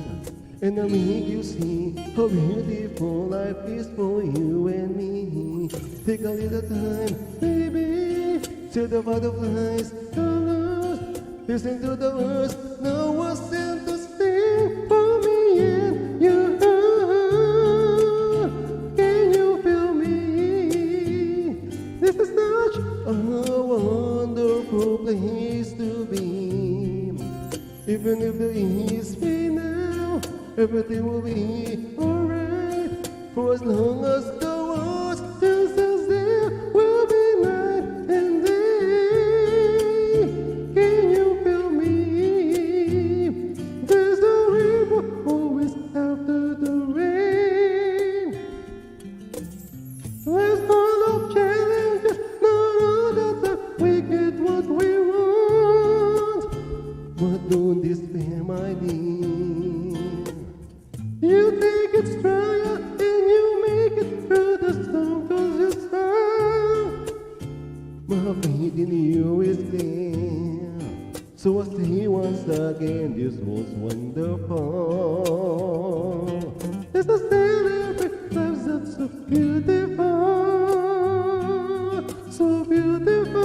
and I make you see how beautiful life is for you and me. Take a little time, baby, see the butterflies, colors, listen to the words, now wasn't the same for me and you. This is such a wonderful place to be. Even if there is pain now, everything will be alright. For as long as the world still stands there, will be night and day. Can you feel me? There's a rainbow always after the rain. Let's full of challenges, not all the time we get what we want. But don't despair, my dear. You take it stronger and you make it through the storm, 'cause you're strong. My faith in you is clear, so I say once again, this was wonderful. It's the celebrate lives that's so beautiful, so beautiful.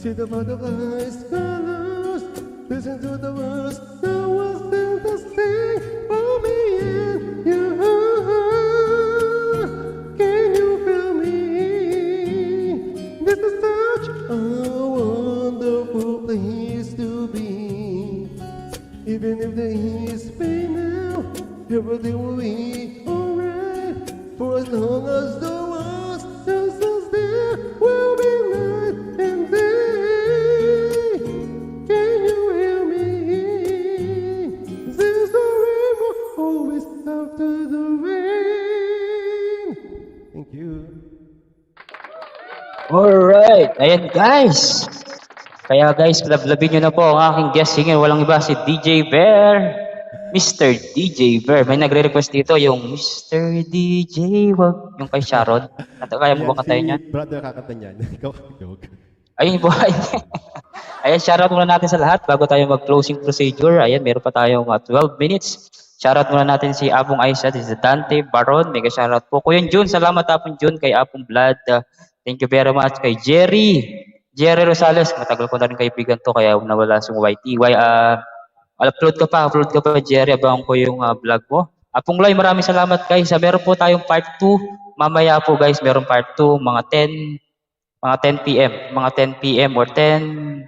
See the butterflies, colors, listen to the words, now wasn't the same for me and you. Can you feel me? This is such a wonderful place to be. Even if there is pain now, everything will be alright. For as long as the world still stands there, will be night and day. Can you hear me? There's a rainbow always after the rain. Thank you. Alright, ayan guys. Kaya guys, lablabin nyo na po ang aking guest singer. Walang iba si DJ Bear. Mr. DJ Bear. May nagre-request dito yung Mr. DJ, wag yung kay Sharon. Kaya mo ba kantayin niyan? Brother kakanta niyan. Ikaw, joke. Ayun po. Ayan, shoutout muna natin sa lahat bago tayo mag-closing procedure. Ayan, meron pa tayong 12 minutes. Shoutout muna natin si Abong Aisha, si Dante Baron. Mega shoutout po. Kuya Jun, salamat Apong Jun kay Apong Vlad. Thank you very much kay Jerry Rosales. Matagal ko na rin kaibigan to kaya nawala si YTY. Upload ka pa Jerry. Abangan ko yung vlog mo. Apong Loy, maraming salamat guys. Meron po tayong part 2. Mamaya po guys, meron part 2. Mga 10 p.m. Mga 10 p.m. or 10:15.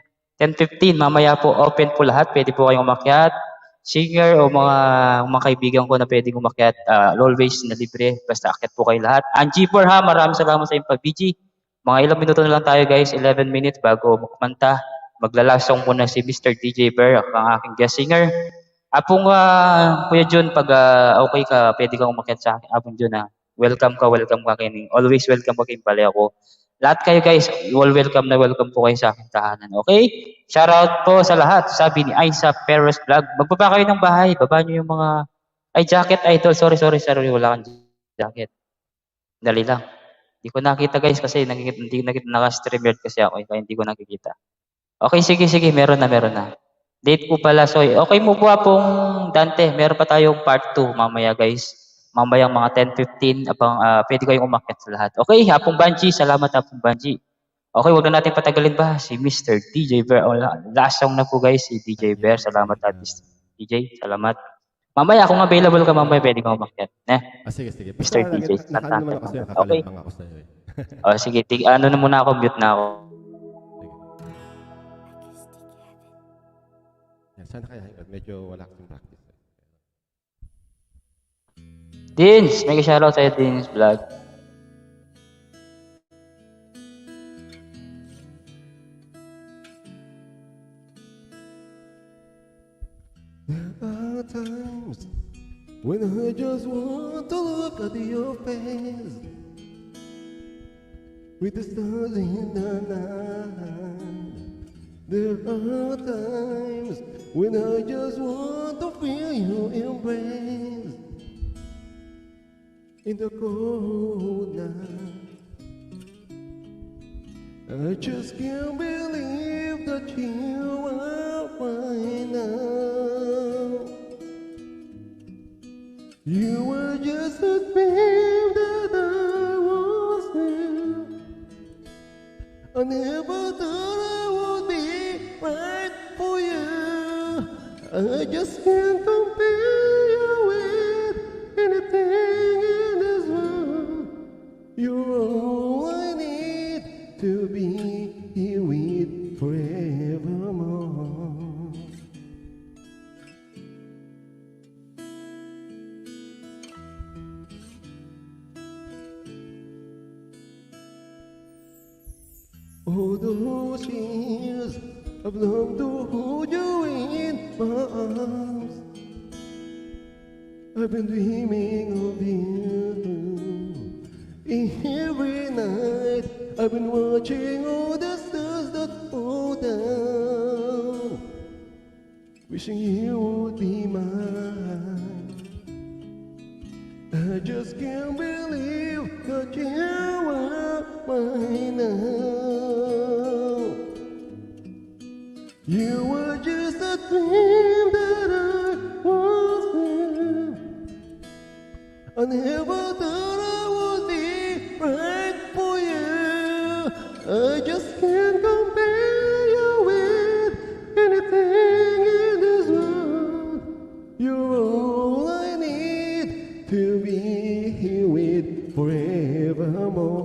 Mamaya po open po lahat. Pwede po kayong umakyat. singer o mga kaibigan ko na pwedeng umakyat, always na libre, basta akyat po kayo lahat. Angie Por ha, maraming salamat sa iyong pag-BG. Mga ilang minuto na lang tayo guys, 11 minutes bago kumanta. Maglalasong muna si Mr. DJ Bear, ang aking guest singer. Apong Kuya Jun, pag okay ka, pwede kang umakyat sa akin. Apong Jun ha, welcome ka kining. Always welcome ka kining pala ako. Lahat kayo guys, all welcome na welcome po kayo sa aking tahanan. Okay? Shoutout po sa lahat. Sabi ni Aisa Perez Vlog. Magbaba kayo ng bahay. Baba nyo yung mga... Ay, jacket idol. Sorry. Wala kang jacket. Dali lang. Hindi ko nakita guys kasi hindi nakita naka-stream yard kasi ako. Kaya hindi ko nakikita. Okay, sige. Meron na. Date po pala. So, okay mo po pong Dante. Meron pa tayong part 2 mamaya guys. Mamayang mga 10:15 pwede kayong umakyat sa lahat. Okay, Hapong Banji. Salamat Hapong Banji. Okay, wag na natin patagalin ba si Mr. DJ Bear. Last song na po guys, si DJ Bear. Salamat at DJ. Salamat. Mamaya kung available ka mamaya pwede kang umakyat. Sige. Mr. DJ. Nakaano naman ako sa'yo, Okay. nakakalabang ako sa'yo eh. Sige, ano na muna ako, mute na ako. Yan, sana kaya, medyo wala akong practice. Dins, may shoutout sa'yo, Dins Vlog. There are times when I just want to look at your face with the stars in the night. There are times when I just want to feel your embrace in the cold night. I just can't believe that you are mine now. You were just a dream that I was in. I never thought I would be right for you. I just can't compare you with anything in this world. You're all I need to be here with forevermore. All those years I've longed to hold you in my arms. I've been dreaming of you. Every night I've been watching all the stars that fall down, wishing you would be mine. I just can't believe that you are mine now. You were just a dream that I was in. I never thought I would be right for you. I just can't compare you with anything in this world. You're all I need to be here with forevermore.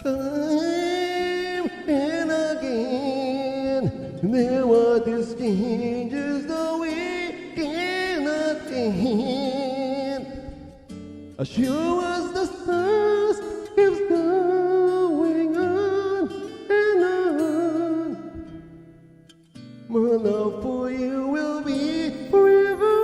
Time and again, there were these changes that we cannot end. As sure as the stars keeps going on and on, my love for you will be forevermore.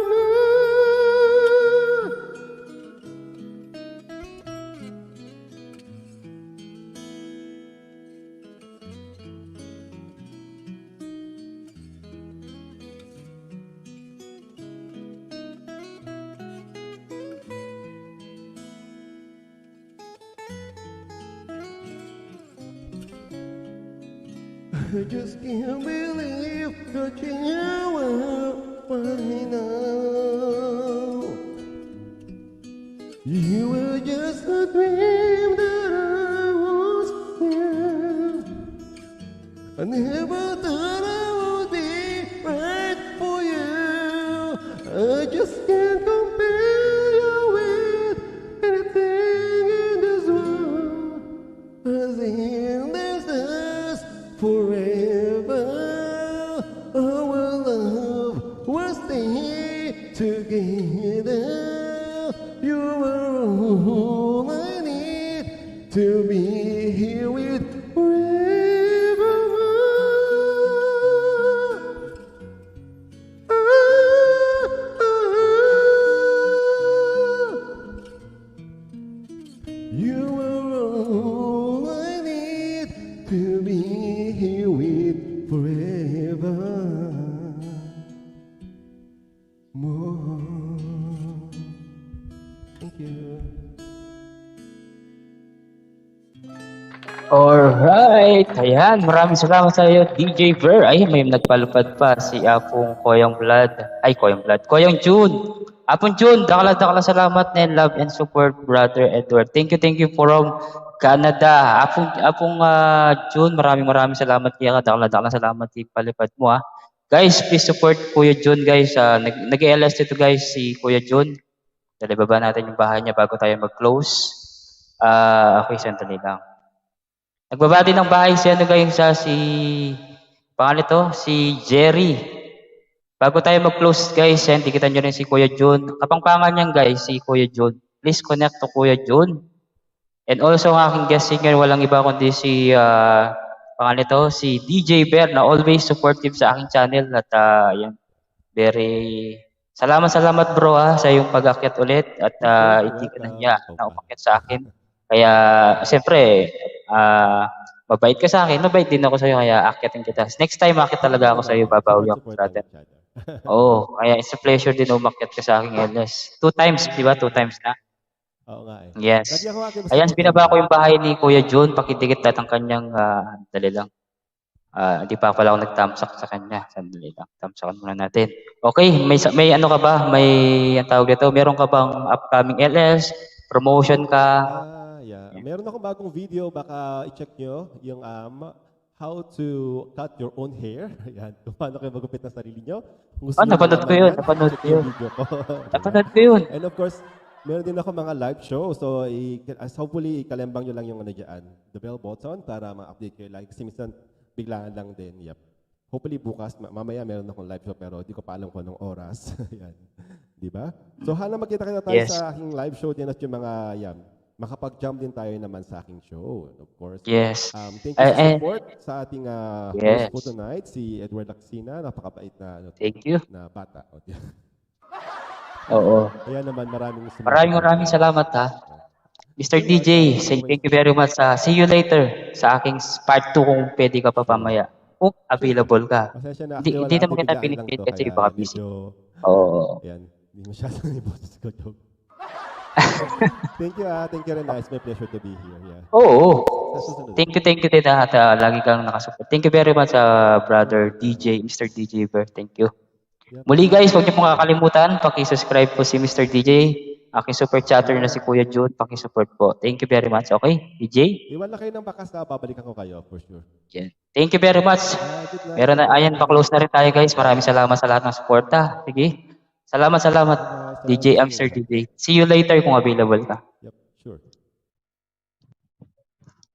I just can't believe that you are mine now. You were just a dream that I was in. I never thought I would be right for you. I just can't compare you with anything in this world. As in this forever. You are all I need to be here with forever. You are all I need to be here with forever. More. Thank you. Alright, ayan, maraming salamat sa iyo, DJ Ver. Ay, may nagpalupad pa, si Apong Koyong Blood. Ay, Koyong Blood. Koyong June. Apong June, dakala salamat na love and support, Brother Edward. Thank you from Canada. Apong June, maraming salamat kaya dakala salamat kay palipad mo, ha. Guys, please support Kuya June, guys. Nag-LS dito, guys, si Kuya June. Dali baba natin yung bahay niya bago tayo mag-close. Okay, sandali lang. Nagbabati ng bahay si ano guys, pangalan to, si Jerry. Bago tayo mag-close guys, hindi kita nyo rin si Kuya June. Kapangpangan niyan guys, si Kuya June. Please connect to Kuya June. And also ang aking guest singer, walang iba kundi si, pangalan to, si DJ Bear na always supportive sa aking channel. At yan, very... Salamat bro sa iyong pag-akyat ulit. At hindi ka na niya na umakyat sa akin. Kaya, siyempre, mabait ka sa akin, mabait din ako sa iyo, kaya akyatin kita. Next time, akit talaga ako sa iyo, babawi ako, brother. Oo, kaya it's a pleasure din umakyat ka sa aking LS. 2 times, di ba? 2 times na. Oo nga eh. Yes. Lagi ako akin, basta Ayan, support binaba mo. ko yung bahay ni Kuya June, pakidikit lahat ang kanyang, dali lang. Hindi pa pala ako nag-thumbsuck sa kanya. Sandali lang, thumbsuckan muna natin. Okay, may ano ka ba? May, ang tawag dito, meron ka bang upcoming LS? Promotion ka? Yeah. Meron akong bagong video, baka i-check nyo, yung how to cut your own hair. Yan, kung paano kayo magupit ng sarili nyo. Kung gusto nyo napanood ko malaman yun, yan, napanood check ko yun. yung video ko. Napanood ko yun. And of course, meron din ako mga live show. So, hopefully, ikalembang nyo lang yung ano dyan, the bell button para ma-update kayo lagi. Kasi minsan, biglaan lang din. Yep. Hopefully, bukas, mamaya meron akong live show pero di ko pa alam kung anong oras. Yan. Di ba? So, hala magkita-kita tayo Yes. sa aking live show din at yung mga, yan, makapag-jump din tayo naman sa aking show. Of course. Yes. Thank you sa And- support sa ating Yes. host po tonight, si Edward Lacsina. Napakabait na, Thank you. na bata. O, di- Oo. Kaya naman maraming sumunod. Maraming salamat ha. Mr. DJ, say thank you very much. See you later sa aking part 2 kung pwede ka pa pamaya. Kung available ka. Pasensya na. Hindi Actually, naman wala, kita biglaan lang pinipilit to, kasi kaya baka busy. medyo, Oo. ayan, hindi masyadong yung boses ko. Joke. Thank you, thank you rin. It's my pleasure to be here. Yeah. Oo. Sa susunod. Thank you din at lagi kang nakasupport. Thank you very much brother DJ, Mr. DJ Bear. Thank you. Yep. Muli guys, huwag niyo pong kakalimutan, paki-subscribe po si Mr. DJ. Aking super chatter na si Kuya Jude, paki-support po. Thank you very much. Okay, DJ? Iwan lang kayo ng bakas na babalikan ko kayo, for sure. Yan. Thank you very much. Good luck. Meron na, ayan, pa-close na rin tayo guys. Maraming salamat sa lahat ng suporta. Sige. Salamat. DJ, I'm Sir DJ. See you later kung available ka. Yep, sure.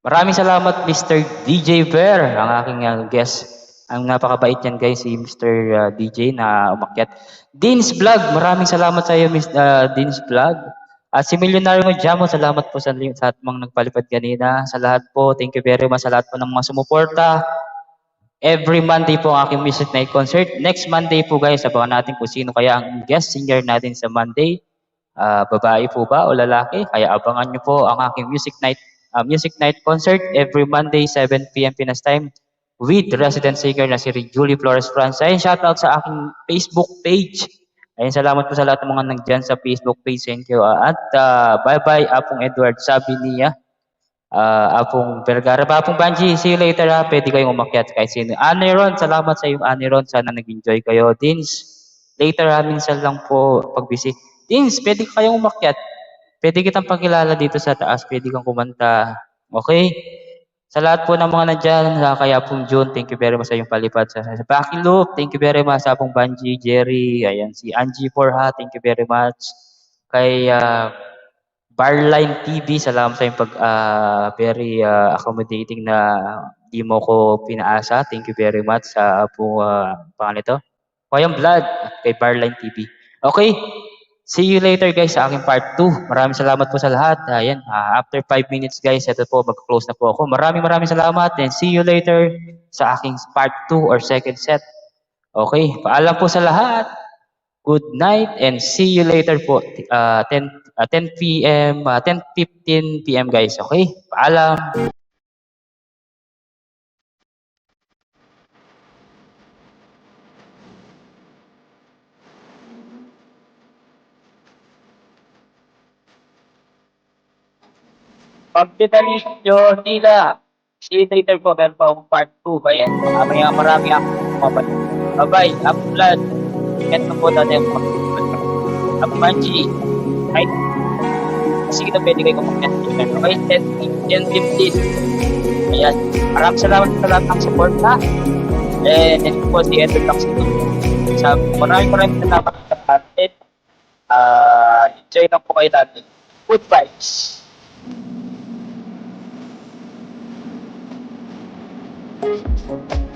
Maraming salamat Mr. DJ Bear, ang aking guest. Ang napakabait yan guys, si Mr. DJ na umakyat. Dean's Vlog, maraming salamat sa iyo Dean's Vlog. At si Millionaire Jamo, salamat po sa mga nagpalipad kanina. Sa lahat po, thank you very much sa lahat po ng mga sumuporta. Every Monday po ang aking music night concert. Next Monday po guys, abangan natin kung sino kaya ang guest singer natin sa Monday. Babae po ba o lalaki? Kaya abangan nyo po ang aking music night concert every Monday 7 p.m. Pinas time with resident singer na si Julie Flores France. Ayun, shoutout sa aking Facebook page. Ayun, salamat po sa lahat ng mga nandyan sa Facebook page. Thank you. At bye-bye, Apong Edward. Sabi niya, Apong Vergara. Apong Banji, see you later ha. Pwede kayong umakyat kahit sino. Aniron, salamat sa iyo, Aniron. Sana nag-enjoy kayo. Dins, later ha. Minsan lang po pag busy. Dins, pwede kayong umakyat. Pwede kitang pakilala dito sa taas. Pwede kang kumanta. Okay? Sa lahat po ng mga nandyan, kaya pong June, thank you very much sa iyong palipad. Sa Paki Loop, thank you very much. Sa pong Banji, Jerry, ayan, si Angie Forha, thank you very much. Kay Barline TV, salamat sa iyong very accommodating na di mo ko pinaasa. Thank you very much sa pong pangalan ito. Koyang Blood, kay Barline TV. Okay, See you later guys sa aking part 2. Maraming salamat po sa lahat. Ayan, after 5 minutes guys, ito po, mag-close na po ako. Maraming salamat and see you later sa aking part 2 or second set. Okay, paalam po sa lahat. Good night and see you later po. 10 p.m., 10:15 p.m. guys. Okay, paalam. Pag-detalist nyo, tila. See you later po. Meron pa akong part 2. Ayan, mamaya marami akong kumabalik. Bye-bye. Ako blood. Ito po natin yung pag-detalist. Ako Manji. Ay, kasi kita pwede kayo kumag-detalist. Okay, 10:15. Ayan. Maraming salamat sa lahat ng support ha. And ito po si Edward Taxito. Maraming salamat sa atin. Enjoy lang po kayo natin. Good vibes. Thank you.